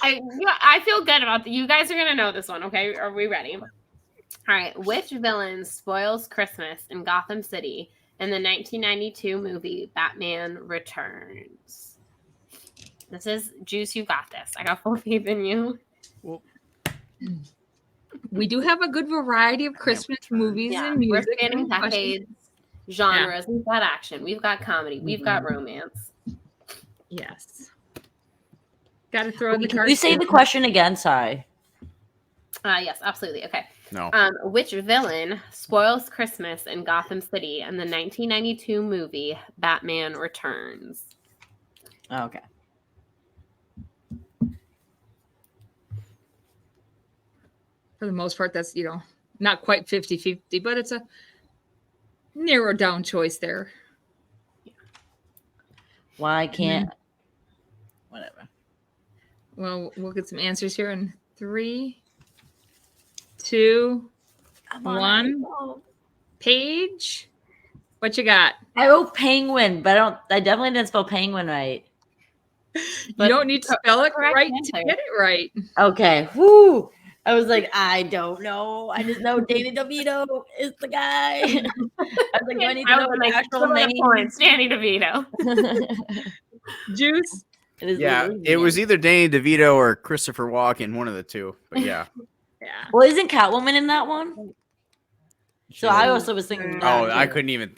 I feel good about you guys are gonna know this one. Okay, are we ready? All right. Which villain spoils Christmas in Gotham City in the 1992 movie Batman Returns? This is Juice. You got this. I got full faith in you. Well, we do have a good variety of Christmas movies and music. We're spanning decades, genres. We've got action. We've got comedy. We've got romance. Yes. Got to throw in the card. You say the question again, sorry. Yes, absolutely. Okay. No. Which villain spoils Christmas in Gotham City in the 1992 movie Batman Returns? Oh, okay. For the most part, that's, not quite 50-50, but it's a narrow down choice there. Why can't... Whatever. Well, we'll get some answers here in 3, 2, 1. Paige, what you got? I wrote penguin, but I definitely didn't spell penguin right. You don't need to spell it right to get it right. Okay. Whoo! I was like, I don't know. I just know Danny DeVito is the guy. I was like, do I need to know the actual name? Danny DeVito. Juice. It was either Danny DeVito or Christopher Walken, one of the two. But yeah. Yeah. Well, isn't Catwoman in that one? So I also was thinking. I couldn't even.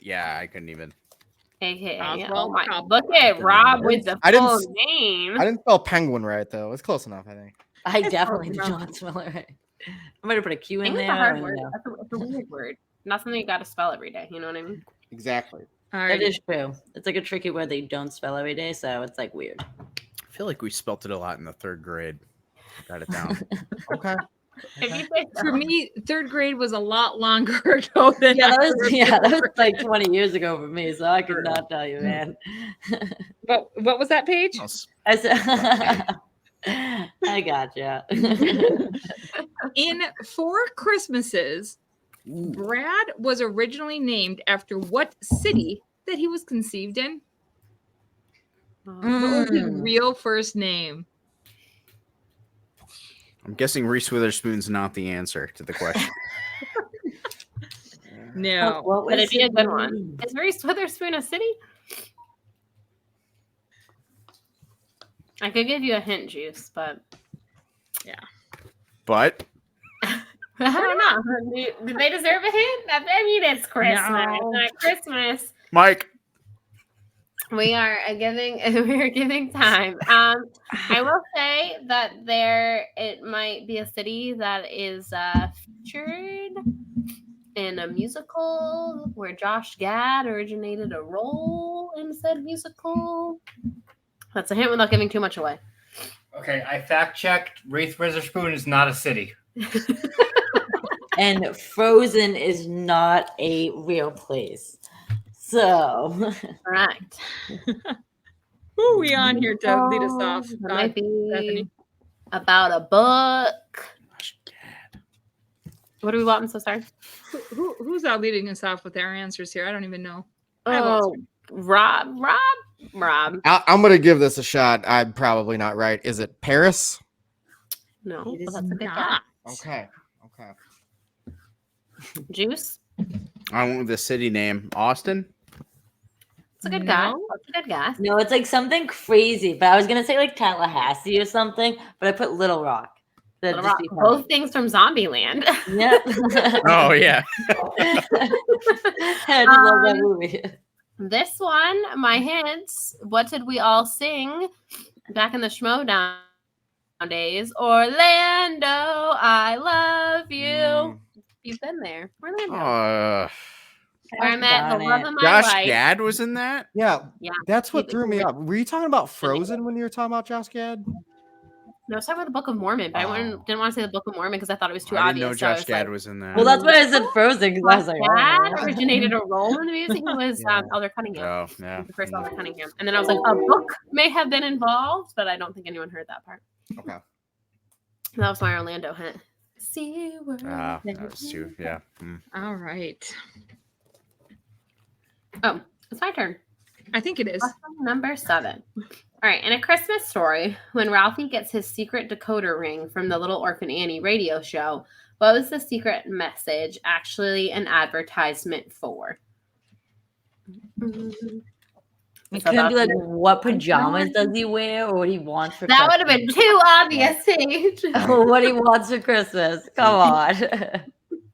AKA. Oh my! Look at Rob with the full name. I didn't spell penguin right though. It's close enough, I think. I definitely did not spell it right. I might have put a Q in there. It's a hard word. That's a weird word. Not something you got to spell every day. You know what I mean? Exactly. That is true. It's like a tricky word that you don't spell every day, so it's weird. I feel like we spelt it a lot in the 3rd grade. Got it down. Okay. For me, 3rd grade was a lot longer ago than that was 20 years ago for me, so I could not tell you, man. But what was that, Paige? I said, I gotcha. In 4 Christmases, Brad was originally named after what city that he was conceived in? What was his real first name? I'm guessing Reese Witherspoon's not the answer to the question. No. But it'd be a good one. Is Reese Witherspoon a city? I could give you a hint, Juice, but But I don't know. Do they deserve a hint? I mean, it's Christmas. No. Not Christmas. Mike. We are giving time. I will say that it might be a city that is featured in a musical where Josh Gad originated a role in said musical. That's a hint without giving too much away. Okay, I fact checked. Reese Witherspoon is not a city. And Frozen is not a real place. So, Correct. Who are we on here to lead us off? That might be Bethany. about a book. What do we want? I'm so sorry. Who's out leading us off with their answers here? I don't even know. Oh, Rob. I'm gonna give this a shot. I'm probably not right. Is it Paris? No, It is that's a good not. Okay. Juice. I went with the city name. Austin? It's a good guy. No. That's a good guy. no, it's like something crazy. But I was going to say like Tallahassee or something, but I put Little Rock. That'd Little just Rock. be funny. Both things from Zombieland. Yep. Oh, yeah. I just love that movie. This one, my hints. What did we all sing back in the Schmodown days? Orlando, I love you. You've been there. Orlando. Where I met the love of my Josh life. Gad was in that? Yeah, Yeah. that's what threw me up. Were you talking about Frozen when you were talking about Josh Gad? No, I was talking about the Book of Mormon, but I didn't want to say the Book of Mormon because I thought it was too I obvious. didn't know so I Josh was Gad like, was in that. Well, that's why I said Frozen because I was like, Dad oh. originated a role in the music. He was Yeah. Elder Cunningham. Oh, yeah. The first Elder Cunningham. And then I was like, a book may have been involved, but I don't think anyone heard that part. Okay. That was my Orlando hint. See where That was too, yeah. All right. Oh, it's my turn. I think it is. Question number 7. All right. In A Christmas Story, when Ralphie gets his secret decoder ring from the Little Orphan Annie radio show, what was the secret message actually an advertisement for? It couldn't be like, what pajamas does he wear or what he wants for That would Christmas? have been too obvious, Paige. Or what he wants for Christmas. Come on.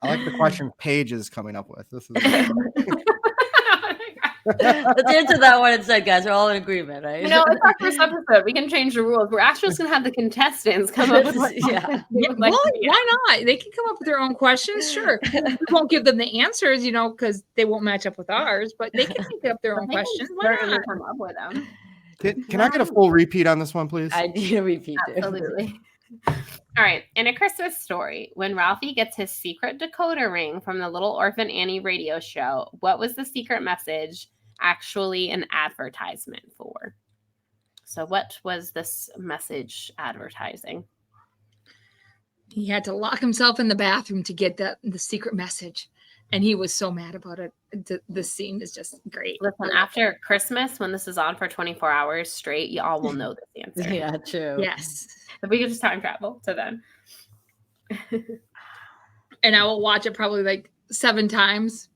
I like the question Paige is coming up with. This is Let's answer that one instead, guys. We're all in agreement, right? You know, it's our first episode. We can change the rules. We're actually just going to have the contestants come up with what Yeah. Yeah, would like well, to be. why not? They can come up with their own questions. Sure. We won't give them the answers, because they won't match up with ours, but they can make up their own They can questions. Why certainly not? come up with them. Can I get a full repeat on this one, please? I need to repeat it. Absolutely. All right. In A Christmas Story, when Ralphie gets his secret decoder ring from the Little Orphan Annie radio show, what was the secret message actually an advertisement for? So what was this message advertising? He had to lock himself in the bathroom to get the secret message. And he was so mad about it. The scene is just great. Listen, after Christmas, when this is on for 24 hours straight, you all will know this answer. Yeah, true. Yes. If we could just time travel to then. And I will watch it probably like 7 times.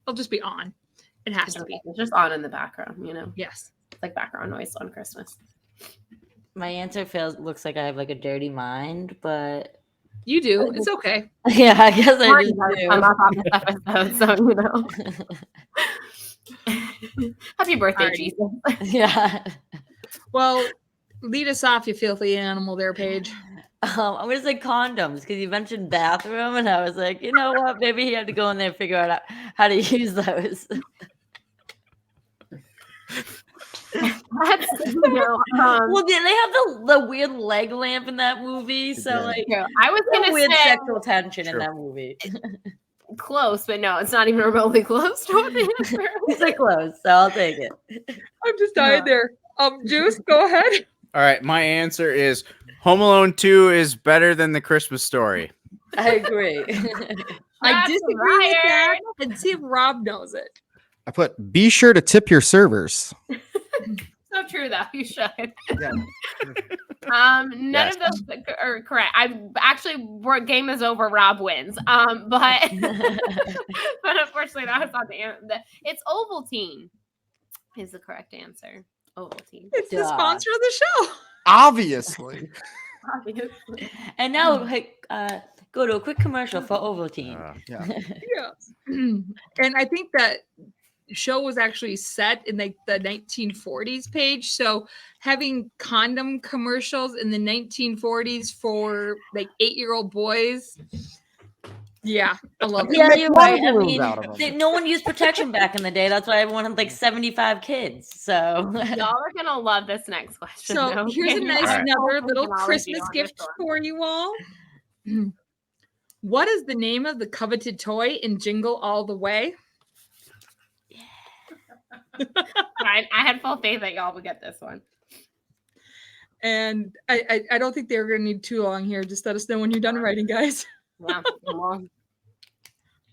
I'll just be on. It has to be. It's just on in the background, Yes. It's like background noise on Christmas. My answer looks like I have like a dirty mind, but You do. It's okay. yeah, I guess I just Come do. up on this episode, so Happy birthday, Alrighty. Jesus. Yeah. Well, lead us off, you filthy animal there, Paige. I'm gonna say condoms because you mentioned bathroom, and I was like, you know what? Maybe he had to go in there and figure out how to use those. That's, Well, they have the weird leg lamp in that movie, so did. like true. I was some gonna weird say sexual tension in True. that movie. close, but no, it's not even remotely close to what the answer It's like close, so I'll take it. I'm just tired there. Juice, go ahead. All right, my answer is Home Alone 2 is better than the Christmas Story. I agree. I Shots disagree with that. fired. And see if Rob knows it. I put, be sure to tip your servers. So true, though. You should. Yeah. None Yes. of those are correct. Game is over. Rob wins. But but unfortunately, that was not the answer. It's Ovaltine is the correct answer. Ovaltine. It's the Duh. sponsor of the show. Obviously. Obviously. And now, go to a quick commercial for Ovaltine. Yeah. Yes. And I think that show was actually set in like the 1940s, Paige. So having condom commercials in the 1940s for like 8-year-old boys. Yeah, I love it. Yeah, Make you're water right. I balloons mean, out of them. no one used protection back in the day. That's why everyone had like 75 kids. So Y'all are gonna love this next question. So though. here's a nice Alright. another little Technology Christmas on gift this one. for you all. What is the name of the coveted toy in Jingle All the Way? I had full faith that y'all would get this one. And I don't think they're going to need too long here. Just let us know when you're done writing, guys. Yeah. Well,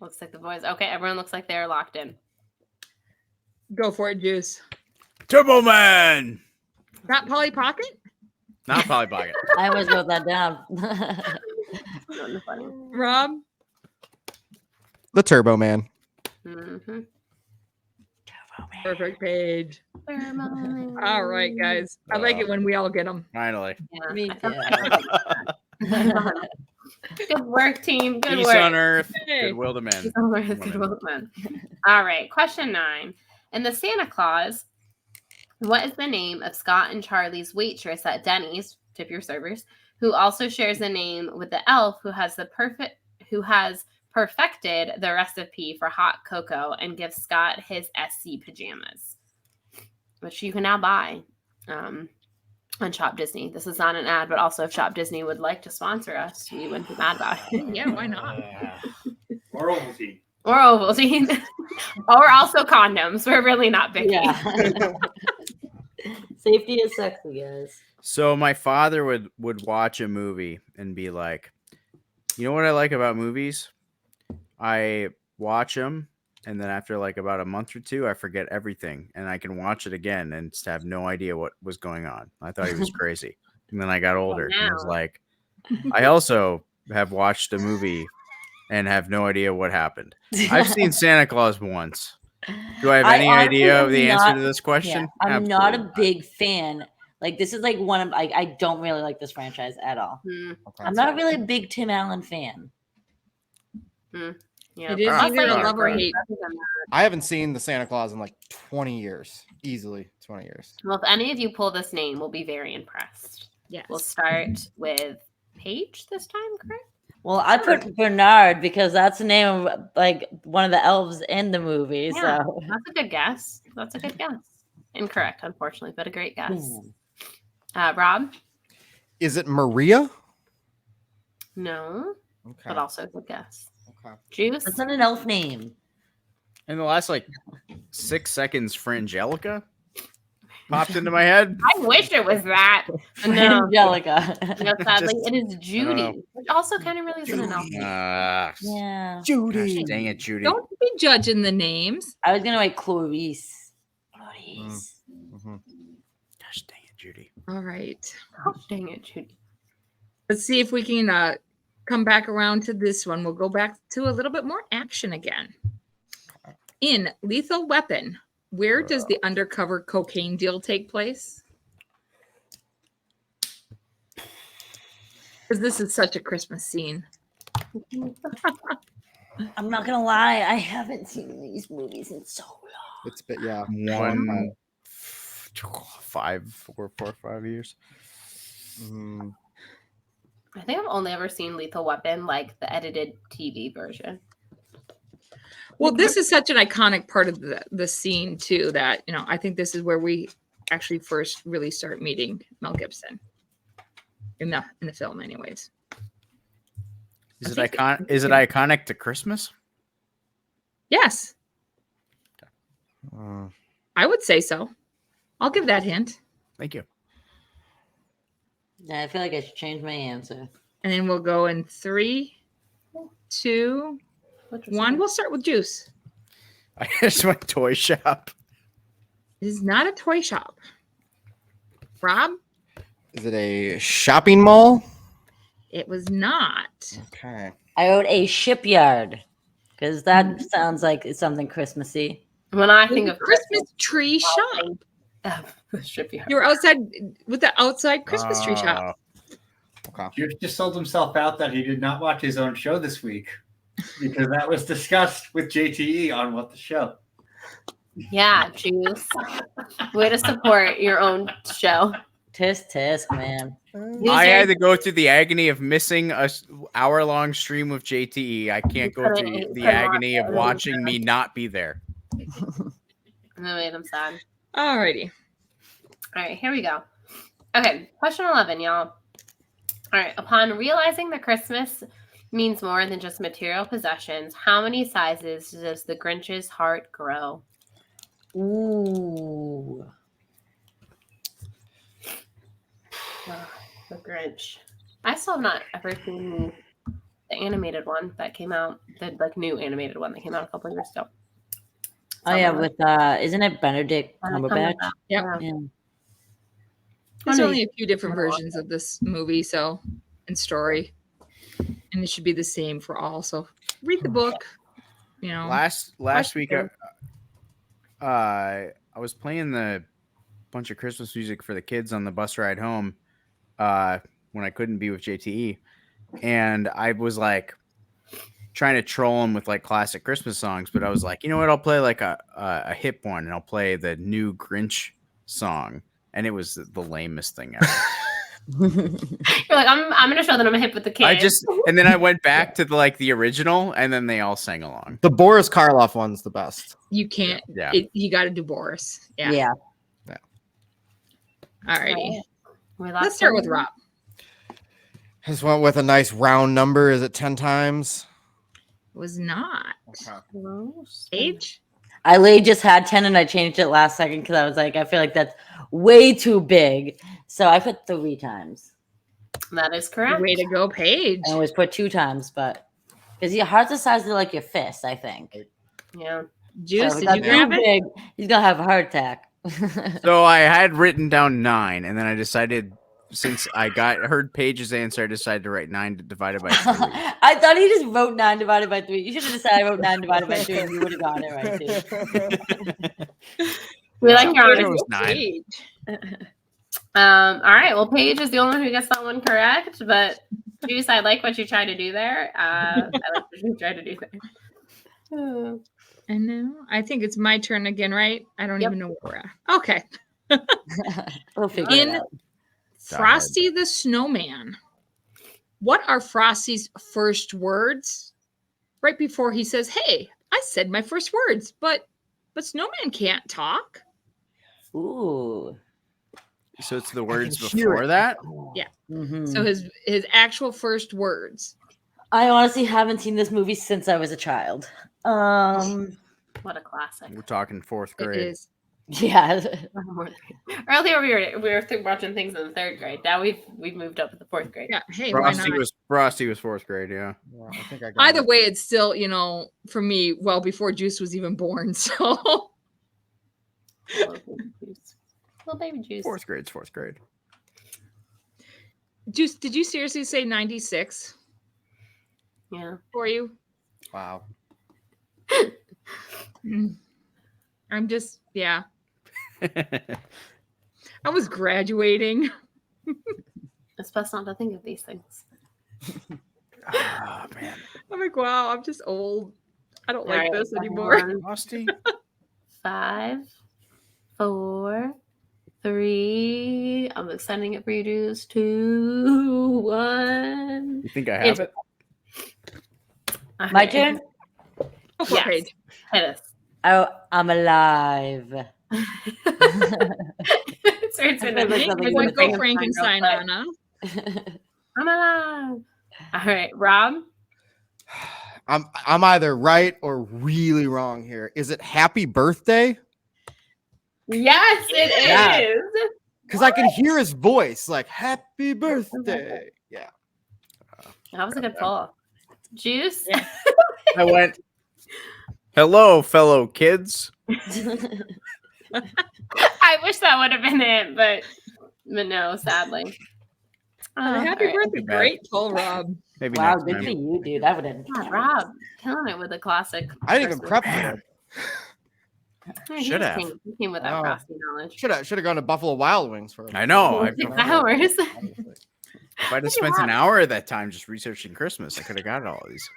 looks like the boys. Okay, everyone looks like they're locked in. Go for it, Juice. Turbo Man. Not Polly Pocket? Not Polly Pocket. I almost wrote that down. Rob? The Turbo Man. Mm-hmm. Perfect, Paige. All right, guys. I like it when we all get them. Finally. Yeah. Me too. Good work, team. Good Peace work. on earth. Hey. Goodwill to men. Good woman. All right, question 9. In the Santa Claus, what is the name of Scott and Charlie's waitress at Denny's, tip your servers, who also shares a name with the elf who has perfected the recipe for hot cocoa and gives Scott his SC pajamas, which you can now buy on Shop Disney. This is not an ad, but also if Shop Disney would like to sponsor us, we wouldn't be mad about it. Yeah, why not? Or Ovaltine. Or Ovaltine. Or also condoms. We're really not big. Yeah. Safety is sexy, guys. So my father would watch a movie and be like, you know what I like about movies? I watch them, and then after like about a month or two, I forget everything, and I can watch it again and just have no idea what was going on. I thought he was crazy. And then I got older and I was like, I also have watched a movie and have no idea what happened. I've seen Santa Claus once. Do I have any idea of the answer to this question? Yeah, I'm not a Absolutely big fan. Like, this is like one of I don't really like this franchise at all. Okay. I'm not really a big Tim Allen fan. Yeah. It is Alright. either a love or hate. I haven't seen the Santa Claus in like 20 years. Easily 20 years. Well, if any of you pull this name, we'll be very impressed. Yes. We'll start with Paige this time, correct? Well, I put Bernard because that's the name of like one of the elves in the movie. Yeah. So That's a good guess. That's a good guess. Incorrect, unfortunately, but a great guess. Ooh. Rob? Is it Maria? No, Okay. but also a good guess. Okay. Juice? That's not an elf name. In the last like 6 seconds, Frangelica popped into my head. I wish it was that. But no, Angelica. no, sadly, Just- it is Judy, which also kind of really isn't an elf. Yeah. Judy. Gosh, dang it, Judy. Don't be judging the names. I was gonna write Clarice. Clarice. Mhm. Gosh, dang it, Judy. All right. Oh, dang it, Judy. Let's see if we can come back around to this one. We'll go back to a little bit more action again. In Lethal Weapon, where does the undercover cocaine deal take place? Because this is such a Christmas scene. I'm not gonna lie, I haven't seen these movies in so long. It's been, yeah. 4 or 5 years. Mhm. I think I've only ever seen Lethal Weapon, like the edited TV version. Well, this is such an iconic part of the scene too that, you know, I think this is where we actually first really start meeting Mel Gibson in the film anyways. Is it iconic to Christmas? Yes, Uh, I would say so. I'll give that hint. Thank you. Yeah, I feel like I should change my answer. And then we'll go in 3, 2, Which was 1. We'll start with Juice. I just went toy shop. It is not a toy shop. Rob? Is it a shopping mall? It was not. Okay. I wrote a shipyard because that sounds like it's something Christmassy. When I It think was a of Christmas tree shop. shipyard. You were outside with the outside Christmas tree shop. Okay. Juice just sold himself out that he did not watch his own show this week because that was discussed with JTE on What the Show. Yeah, Juice. Way to support your own show. Tisk, man. I had to go through the agony of missing a hour-long stream with JTE. I can't go through the agony of watching me not be there. That made him sad. Alrighty. All right, here we go. Okay, question 11, y'all. All right, upon realizing that Christmas means more than just material possessions, how many sizes does the Grinch's heart grow? Ooh. The Grinch. I still have not ever seen the animated one that came out, the new animated one that came out a couple of years ago. Oh yeah, with isn't it Benedict Cumberbatch? Yep. Yeah. There's only a few different versions of this movie, so and story, and it should be the same for all. So read the book. You know, Last week, I was playing the bunch of Christmas music for the kids on the bus ride home when I couldn't be with JTE, and I was like trying to troll him with like classic Christmas songs, but I was like, you know what? I'll play like a hip one, and I'll play the new Grinch song, and it was the lamest thing ever. You're like, I'm gonna show that I'm hip with the kids. And then I went back to the original, and then they all sang along. The Boris Karloff one's the best. you can't. Yeah. You got to do Boris. Yeah. Yeah. Alrighty. We Let's start with Rob. I just went with a nice round number. Is it 10 times? It was not. Close. Paige? I literally just had 10 and I changed it last second because I was like, I feel like that's way too big. So I put 3 times. That is correct. Way to go, Paige. I always put 2 times, but because your heart's the size of like your fist, I think. Yeah. Juice, So if did you that's grab too it? big, he's gonna have a heart attack. So I had written down 9, and then I decided, since I heard Paige's answer, I decided to write 9 divided by 3. I thought he just wrote 9 divided by 3. You should have decided I wrote 9 divided by 3 and you would have gotten it right too. We like your It honesty. was 9. Paige. All right. Well, Paige is the only one who gets that one correct, but Juice, I like what you tried to do there. I like what you tried to do there. I know. I think it's my turn again, right? I don't Yep. even know where we're at. Okay. We'll figure it In out. Frosty the Snowman, what are Frosty's first words? Right before he says, "Hey, I said my first words, but Snowman can't talk." Ooh. So it's the words hear before that? Mhm. So his actual first words. I honestly haven't seen this movie since I was a child. What a classic. We're talking 4th It grade. is. Yeah. Earlier we were watching things in the 3rd grade. Now we've moved up to the 4th grade. Yeah. Hey, why not? Frosty was 4th grade, yeah. Yeah, I think I got Either it. way, it's still, for me, well before Juice was even born. So Little baby Juice. 4th grade's 4th grade. Juice, did you seriously say 96 Yeah. for you? Wow. I'm just, yeah. I was graduating. It's best not to think of these things. Oh, man. I'm like, wow, I'm just old. I don't like All right, this anymore. Frosty? 5, 4, 3. I'm sending it for you, Juice. 2, 1. You think I have it? My turn? Go for it, Yes. Paige. Hit us. Oh, I'm alive. Starts with a Like big something Like, with go a Frankenstein real on quick. us. I'm alive. All right, Rob. I'm either right or really wrong here. Is it Happy Birthday? Yes, it is. Yeah. Because I can hear his voice, like Happy Birthday. Yeah. That was a good pull. Juice. Yeah. I went, hello, fellow kids. I wish that would have been it, but no, sadly. Happy all right. birthday. Too bad. Great pull, Rob. Maybe Wow, next good time. for you, dude. I would have. Yeah, Rob, killing it with a classic. I didn't even Christmas. prep for that. He Should just have. He came with that Oh. frosty knowledge. Should have gone to Buffalo Wild Wings for. I know. If 6 hours. I'd have spent an hour of that time just researching Christmas, I could have got all of these.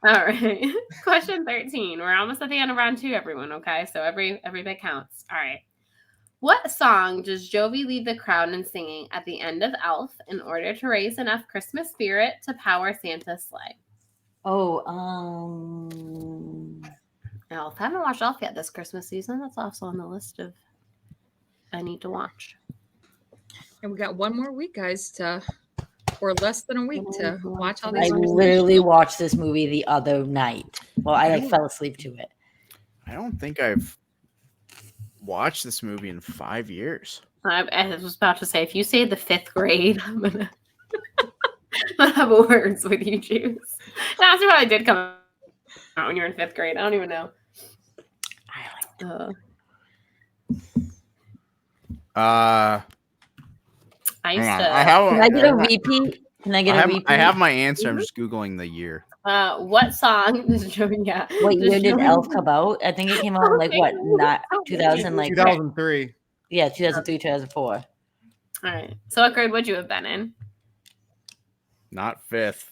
All right. Question 13. We're almost at the end of round 2, everyone. Okay. So every bit counts. All right. What song does Jovi lead the crowd in singing at the end of Elf in order to raise enough Christmas spirit to power Santa's sleigh? Oh, Elf. I haven't watched Elf yet this Christmas season. That's also on the list of I need to watch. And we got one more week, guys, or less than a week to watch all I these. literally watched this movie the other night. Well, I fell asleep to it. I don't think I've watched this movie in 5 years. I was about to say, if you say the 5th grade, I'm gonna have words with you, Juice. That's what I did come out when you were in 5th grade. I don't even know. I used Hang on. to. Can I get a repeat? Can I get a repeat? I have my answer. I'm just Googling the year. What song does Jovi? Yeah. What year did Jovi- Elf come out? I think it came out in like what? Not 2000, like 2003. yeah, 2003, 2004. All right. So what grade would you have been in? Not 5th.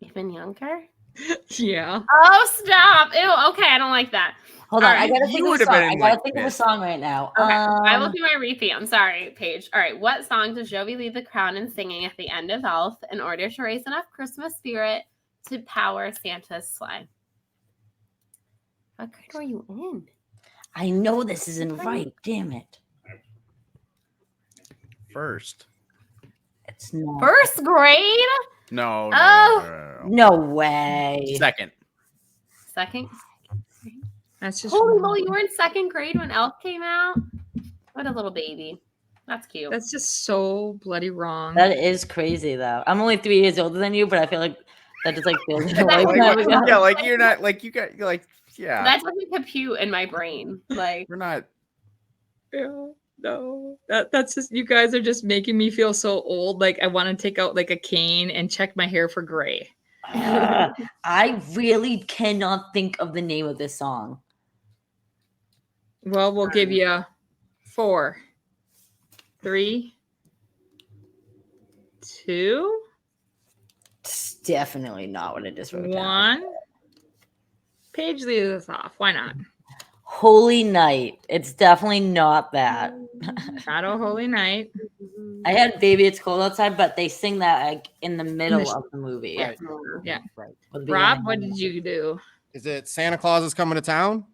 Even younger? Yeah. Oh, stop! Ew. Okay, I don't like that. Hold on, All right, I gotta you think of a would've song. been I in, gotta like, think of a fifth. song right now. Okay, I will do my repeat. I'm sorry, Paige. All right, what song does Jovi lead the crowd in singing at the end of Elf in order to raise enough Christmas spirit to power Santa's sleigh? What grade were you in? I know this isn't right. Damn it! First. It's not. First grade? No. Oh. No way. Second. Second? That's just Holy moly, you were in 2nd grade when Elf came out? What a little baby. That's cute. That's just so bloody wrong. That is crazy, though. I'm only 3 years older than you, but I feel like that just like feels like a Like, lifetime ago. Yeah, like you're not like you got like yeah. That doesn't compute in my brain. Like, We're not. Yeah, no, that's just, you guys are just making me feel so old. Like I want to take out like a cane and check my hair for gray. I really cannot think of the name of this song. Well, we'll give you 4, 3, 2, It's definitely not what I just wrote down. 1. Paige leads us off. Why not? Holy Night. It's definitely not that. Not a holy night. I had Baby It's Cold Outside, but they sing that like in the middle of the movie. Right. Yeah. Right. Or the Rob, beginning. what did you do? Is it Santa Claus is coming to town?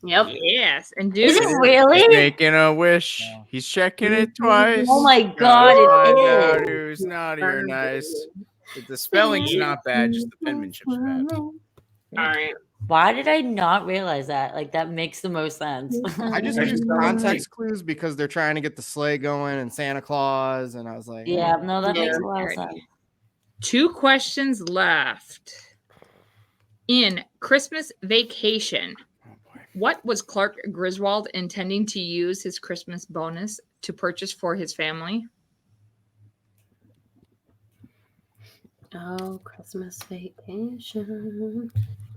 yep. Yes, and Is dude, it really? He's making a wish. Yeah. He's checking it twice. Oh my Gotta God, find it out is. who's naughty or nice. The spelling's not bad, just the penmanship's bad. All right. Why did I not realize that? Like that makes the most sense. I just use context clues because they're trying to get the sleigh going and Santa Claus, and I was like, yeah, no, that Yeah. makes a lot of sense. 2 questions left. In Christmas Vacation, what was Clark Griswold intending to use his Christmas bonus to purchase for his family? Oh, Christmas Vacation.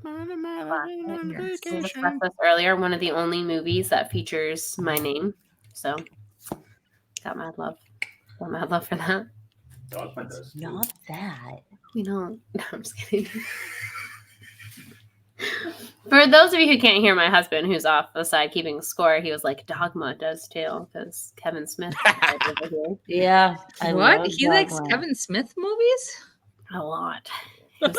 We Vacation. discussed this earlier. One of the only movies that features my name. So, got mad love. Got mad love for that. Dogma does. Not that. You know, no, I'm just kidding. For those of you who can't hear my husband, who's off the side keeping score, he was like, Dogma does too, because Kevin Smith is over here. Yeah. I What? love He likes Dogma. Kevin Smith movies? A lot. It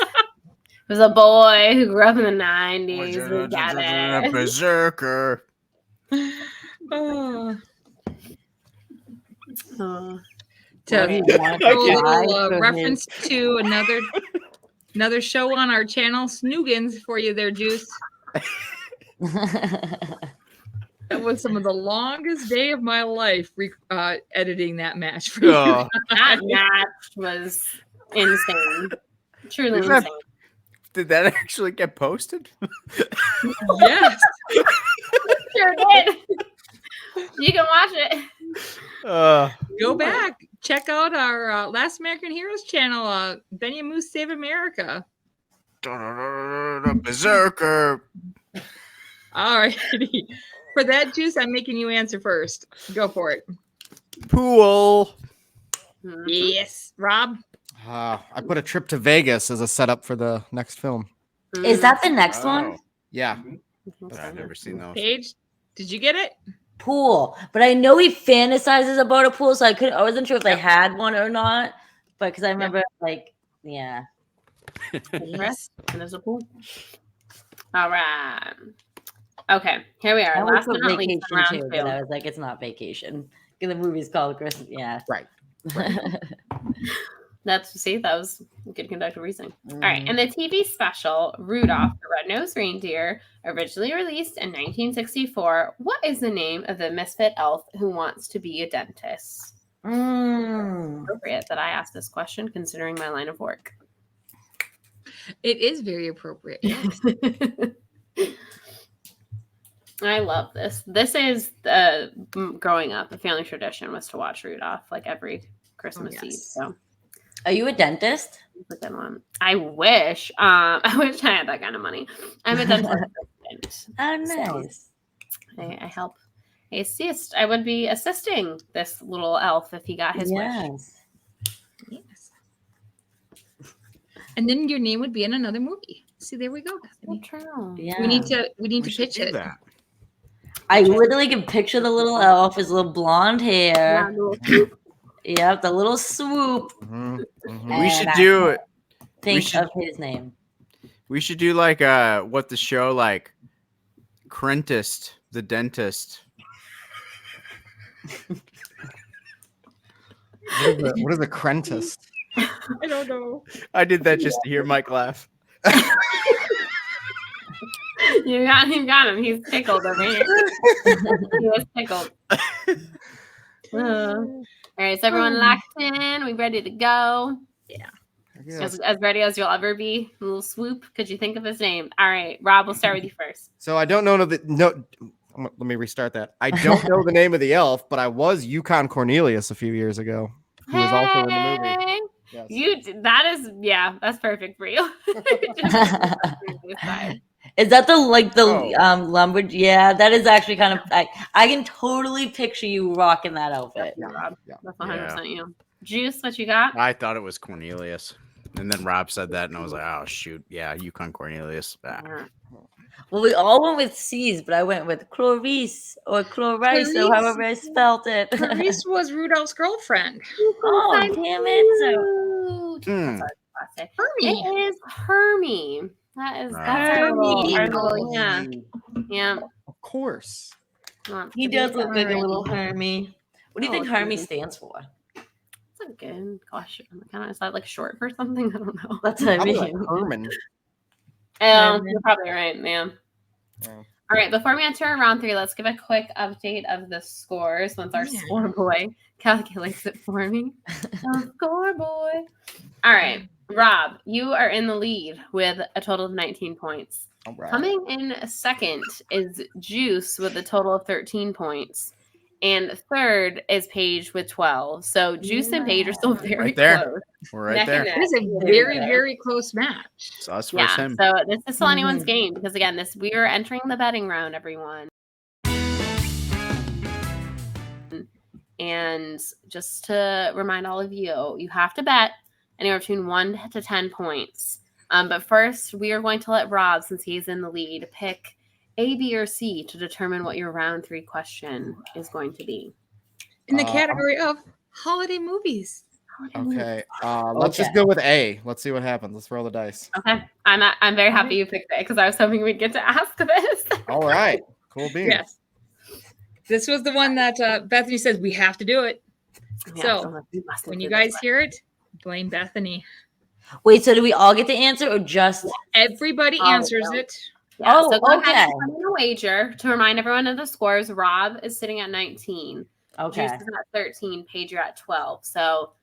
was a boy who grew up in the 90s. We got it. Berserker. Oh. Oh. To What do you want a to little buy for reference to another show on our channel, Snoogans, for you there, Juice. his- That was some of the longest day of my life editing that match for you. Oh. That match was insane. Truly Is that- insane. Did that actually get posted? Yes. Sure did. You can watch it. Go back. Check out our Last American Heroes channel, Benny and Moose Save America. Berserker. All right. For that, Juice, I'm making you answer first. Go for it. Pool. Yes. Rob? I put a trip to Vegas as a setup for the next film. Is that the next one? Oh, Yeah. I've never seen those. Paige, did you get it? Pool. But I know he fantasizes about a pool, so I wasn't sure if they had one or not. But because I remember, yeah. Yes. And there's a pool. All right. Okay, here we are. I Last put but not least, vacation round too, but I two. was like, it's not vacation. The movie's called Christmas. Yeah. Right. That was good conductive reasoning. All right, and the TV special Rudolph the Red-Nosed Reindeer, originally released in 1964. What is the name of the misfit elf who wants to be a dentist? Appropriate that I ask this question, considering my line of work. It is very appropriate. Yes. I love this. This is growing up. A family tradition was to watch Rudolph like every Christmas Eve. So, are you a dentist? That's a good one. I wish. I wish I had that kind of money. I'm a dental assistant. Oh, nice. So I help. I assist. I would be assisting this little elf if he got his wish. Yes. And then your name would be in another movie. See, there we go. So true. Yeah. We need to pitch it. That. I literally can picture the little elf, his little blonde hair. Yep, the little swoop. We should do it. Think of his name. We should do like what the show like Crentist, the dentist. What is a Crentist? I don't know. I did that just to hear Mike laugh. You got him. He's tickled over here. He was tickled. All right, so everyone locked in. We ready to go? Yeah. As ready as you'll ever be. A little swoop. Could you think of his name? All right, Rob, we'll start with you first. So I don't know let me restart that. I don't know the name of the elf, but I was Yukon Cornelius a few years ago, who was also in the movie. Yes. That's perfect for you. Is that the lumber? Yeah, that is actually kind of. I can totally picture you rocking that outfit. Yeah, Rob. That's 100% you. Juice, what you got? I thought it was Cornelius, and then Rob said that, and I was like, "Oh shoot, yeah, Yukon Cornelius." Well, we all went with C's, but I went with Clarice or Clarice, or however I spelt it. Clarice was Rudolph's girlfriend. Oh, damn it! Hermie. It is Hermie. That's Hermie. our little, yeah. Of course. He does look like a little Hermie. What do you think Hermie stands for? That's a good question. Is that like short for something? I don't know. That's what I mean. Like Herman. You're probably right, man. Yeah. All right, before we enter round 3, let's give a quick update of the scores once our score boy calculates it for me. Score boy. All right, Rob, you are in the lead with a total of 19 points. All right. Coming in second is Juice with a total of 13 points. And third is Paige with 12. So Juice and Paige are still very Right there. close. We're right there. It is a very, very close match. It's us versus him. So this is still anyone's game because again, we are entering the betting round, everyone. And just to remind all of you, you have to bet anywhere between 1 to 10 points. But first, we are going to let Rob, since he's in the lead, pick A, B, or C to determine what your round 3 question is going to be. In the category of holiday movies. Okay. Let's just go with A. Let's see what happens. Let's roll the dice. Okay. I'm very happy you picked it because I was hoping we'd get to ask this. All right. Cool beans. Yes. This was the one that Bethany says we have to do it. So when you guys hear it, blame Bethany. Wait, so do we all get to answer or just Everybody answers it. Yeah, Oh, so go okay. ahead and put in a wager to remind everyone of the scores. Rob is sitting at 19. Okay. Juice is at 13. Paige, you're at 12. So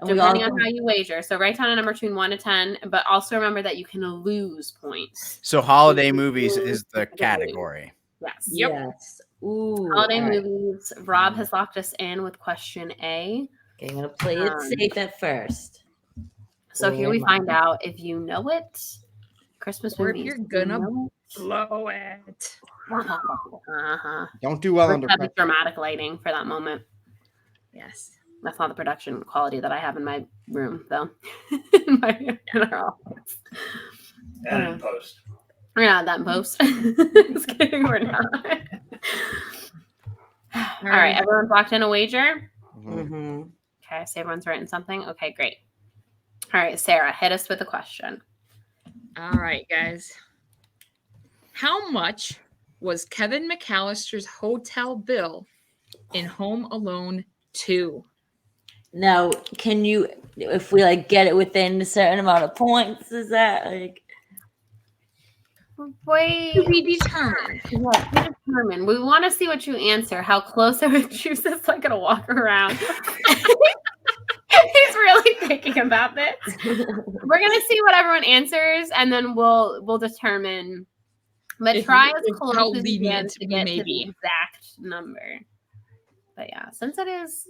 And we depending all on how you wager. So write down a number between 1 to 10, but also remember that you can lose points. So holiday movies is the category. Yes. Yep. Yes. Ooh. Holiday all right. movies. Rob has locked us in with question A. Okay, I'm gonna play it safe at first. So here we find out if you know it. Christmas Or movies. if you're do you gonna know blow it. it? Uh-huh. Don't do well We're under gonna have pressure. dramatic lighting for that moment. Yes. That's not the production quality that I have in my room, though. in our office. And in post. We're not that in post. Just kidding, we're not. All right, everyone's locked in a wager. Mm-hmm. Okay, so everyone's writing something. Okay, great. All right, Sarah, hit us with a question. All right, guys. How much was Kevin McAllister's hotel bill in Home Alone 2? Now, can you, if we like get it within a certain amount of points, is that like? Wait. To be determined. Yeah, be determined. We want to see what you answer. How close are we? Juice is like gonna walk around. He's really thinking about this. We're gonna see what everyone answers, and then we'll determine. But try as close as you can to get to the exact number. But yeah, since it is,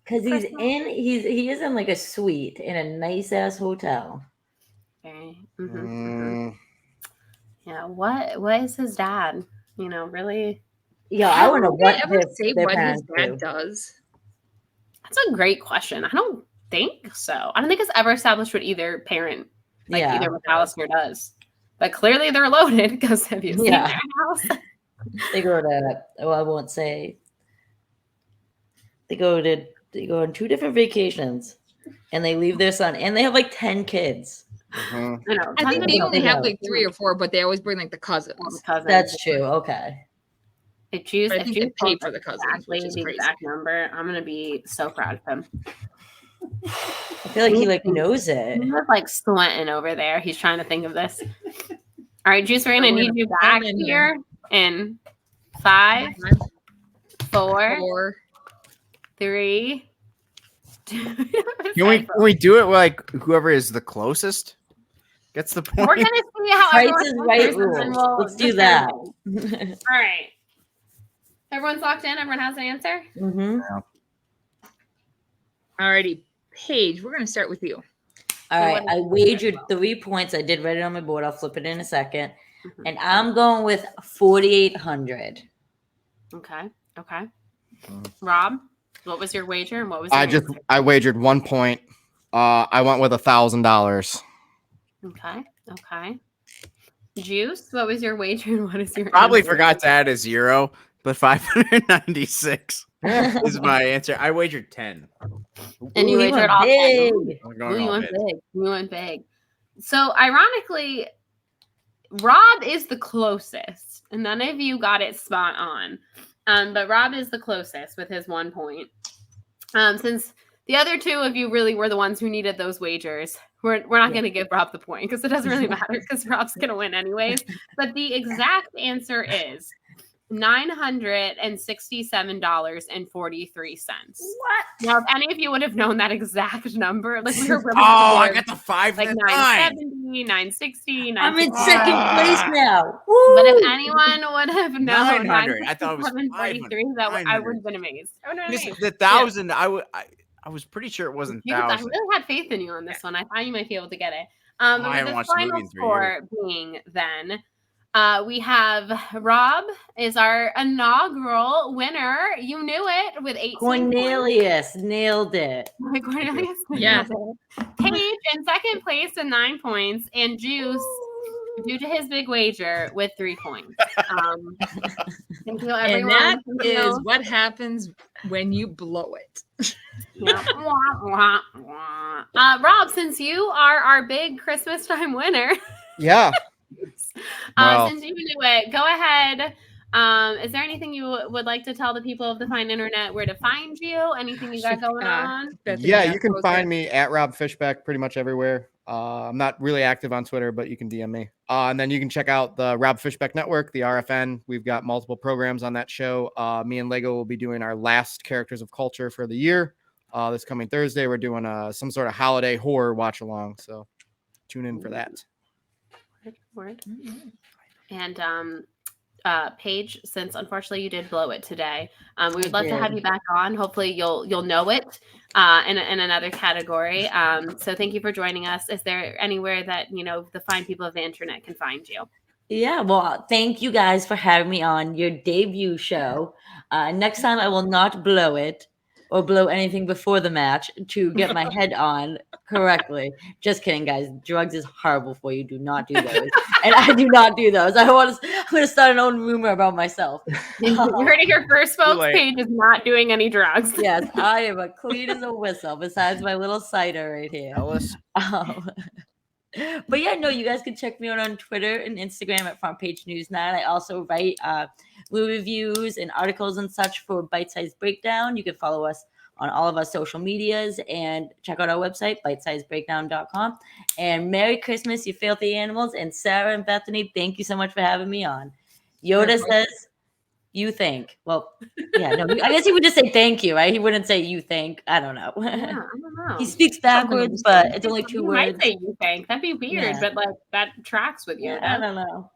Because he is in like a suite in a nice ass hotel. Okay. Yeah. What is his dad? Really. Yeah, I want to know what ever say their what his parents dad do. does. That's a great question. I don't think so. I don't think it's ever established what either parent, either McAllister does. But clearly they're loaded because have you seen their house? They go to, I won't say. They go on 2 different vacations, and they leave their son, and they have like 10 kids. I know. I think they only have like 3 or 4, but they always bring like the cousins. That's true. Okay. If you pay for the cousins, which is the crazy. exact number, I'm gonna be so proud of him. I feel like he like knows it. He's like sweating over there. He's trying to think of this. All right, Juice, we're gonna need you back here in 5, 4, 3, 2. Can we do it like whoever is the closest gets the point? We're gonna see how Price everyone is Right answers, and rules. Let's do that. All right. Everyone's locked in. Everyone has an answer. Mm-hmm. Alrighty, Paige, we're gonna start with you. All right, I wagered 3 points. I did write it on my board. I'll flip it in a second. And I'm going with 4,800. Okay. Rob, what was your wager and what was your answer? I wagered 1 point. I went with $1,000. Okay. Juice, what was your wager and what is your Probably answer? forgot to add a 0, but 596 is my answer. I wagered 10. And you wagered all 10. You went big. So ironically, Rob is the closest, and none of you got it spot on. But Rob is the closest with his 1 point. Since the other 2 of you really were the ones who needed those wagers, we're not going to give Rob the point because it doesn't really matter because Rob's going to win anyways. But the exact answer is $967.43. What? Now, if any of you would have known that exact number, like we were really I got the 5 like and 970, 960, I'm in 960. second place now. But if Woo! anyone would have known 900, I thought it was 743, that I would have been amazed. Oh, no, The 1,000, I was pretty sure it wasn't I 1,000. really had faith in you on this one. I thought you might be able to get it. I But haven't the watched the movie final in 3 score being then, we have Rob is our inaugural winner. You knew it with 18 Cornelius nailed it. points. Cornelius Yes. nailed it. Paige in second place with 9 points, and Juice, due to his big wager, with 3 points. Thank you, everyone. And that is what happens when you blow it. Yeah. Rob, since you are our big Christmas time winner, Yeah. Well. since you knew it, go ahead. Is there anything you would like to tell the people of the fine internet where to find you? Anything you got going on? Bethany, Yeah, you can post find it. me at Rob Fishback pretty much everywhere. I'm not really active on Twitter, but you can DM me. And then you can check out the Rob Fishback Network, the RFN. We've got multiple programs on that show. Me and Lego will be doing our last Characters of Culture for the year. This coming Thursday, we're doing some sort of holiday horror watch along. So tune in for that. Word. And Paige, since unfortunately you did blow it today, we would love to have you back on. Hopefully you'll know it in another category. So thank you for joining us. Is there anywhere that the fine people of the internet can find you? Yeah, well, thank you guys for having me on your debut show. Next time I will not blow it or blow anything before the match to get my head on correctly. Just kidding, guys. Drugs is horrible for you. Do not do those. And I do not do those. I'm going to start an own rumor about myself. You heard it here first, folks. Like, Paige is not doing any drugs. Yes, I am a clean as a whistle besides my little cider right here. Ellis. But yeah, no, you guys can check me out on Twitter and Instagram at Front Page News 9. I also write movie reviews and articles and such for Bite Size Breakdown. You can follow us on all of our social medias and check out our website, bitesizebreakdown.com. And Merry Christmas, you filthy animals. And Sara and Bethany, thank you so much for having me on. Yoda says, you think. Well, yeah, no, I guess he would just say thank you, right? He wouldn't say you think. I don't know. Yeah, I don't know. He speaks backwards, but it's only 2 You words. might say you think. That'd be weird, Yeah. but like that tracks with you. Yeah, I don't know.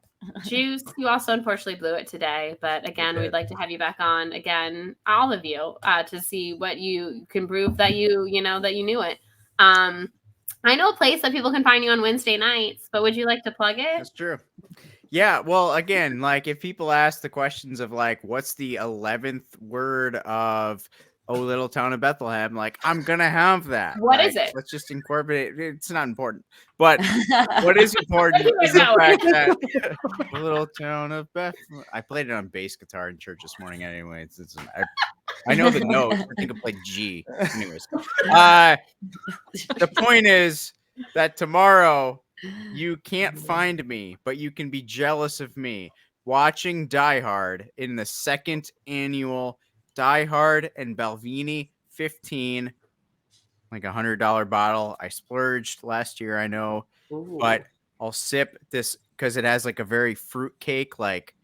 Juice, you also unfortunately blew it today, but again, we'd like to have you back on again, all of you, to see what you can prove that you knew it. I know a place that people can find you on Wednesday nights, but would you like to plug it? That's true. Yeah, well, again, like if people ask the questions of like, what's the 11th word of "Oh Little Town of Bethlehem," like I'm gonna have that. What Like, is it? Let's just incorporate it. It's not important, but what is important is the fact that "Oh Little Town of Bethlehem." I played it on bass guitar in church this morning. Anyway, I know the notes. I think I played G. Anyways, the point is that tomorrow. You can't find me, but you can be jealous of me watching Die Hard in the 2nd annual Die Hard and Belvini 15, like $100 bottle. I splurged last year, I know, but I'll sip this because it has like a very fruitcake like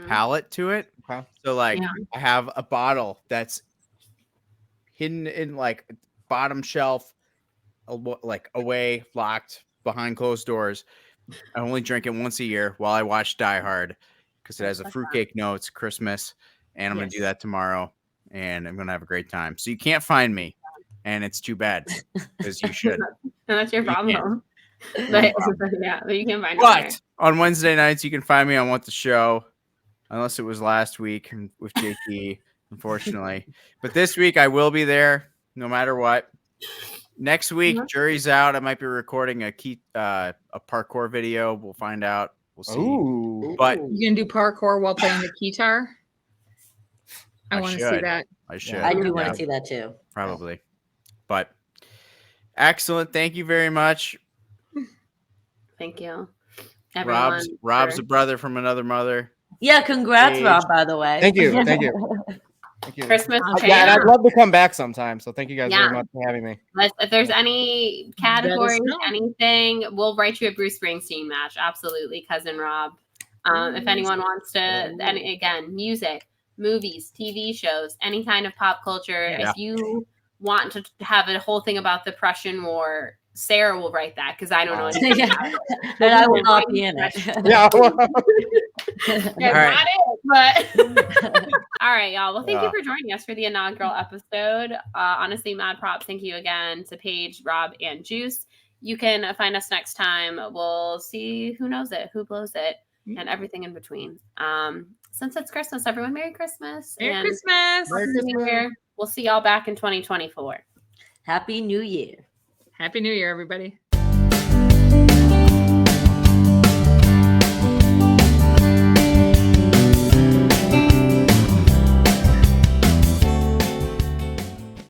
palate to it. Okay. So like I have a bottle that's hidden in like bottom shelf, like away, locked behind closed doors. I only drink it once a year while I watch Die Hard because it has a fruitcake notes, Christmas, and I'm gonna do that tomorrow, and I'm gonna have a great time. So you can't find me, and it's too bad because you should. And that's your problem. But you can find But on Wednesday nights, you can find me on What the Show, unless it was last week with JT, unfortunately. But this week I will be there, no matter what. Next week, jury's out. I might be recording a parkour video. We'll find out. We'll see. Ooh. But You can do parkour while playing the guitar. I want to see that. I should. I do want to see that too. Probably. But excellent. Thank you very much. Thank you. Everyone, Rob's a brother from another mother. Yeah, congrats, Paige. Rob, by the way. Thank you. Thank you. Thank you. Christmas Yeah, and I'd champ. love to come back sometime. So thank you guys Yeah. very much for having me. If there's any categories, know. anything, we'll write you a Bruce Springsteen match. Absolutely, cousin Rob. If anyone wants to, and again, music, movies, TV shows, any kind of pop culture. Yeah. If you want to have a whole thing about the Prussian War, Sarah will write that because I don't know anything about it. And I will not be in it. Yeah. Yeah, All right. not it, but all right, y'all. Well, thank you for joining us for the inaugural episode. Honestly, mad props. Thank you again to Paige, Rob, and Juice. You can find us next time. We'll see who knows it, who blows it, and everything in between. Since it's Christmas, everyone, Merry Christmas. Merry Christmas. Happy New Year. We'll see y'all back in 2024. Happy New Year. Happy New Year, everybody.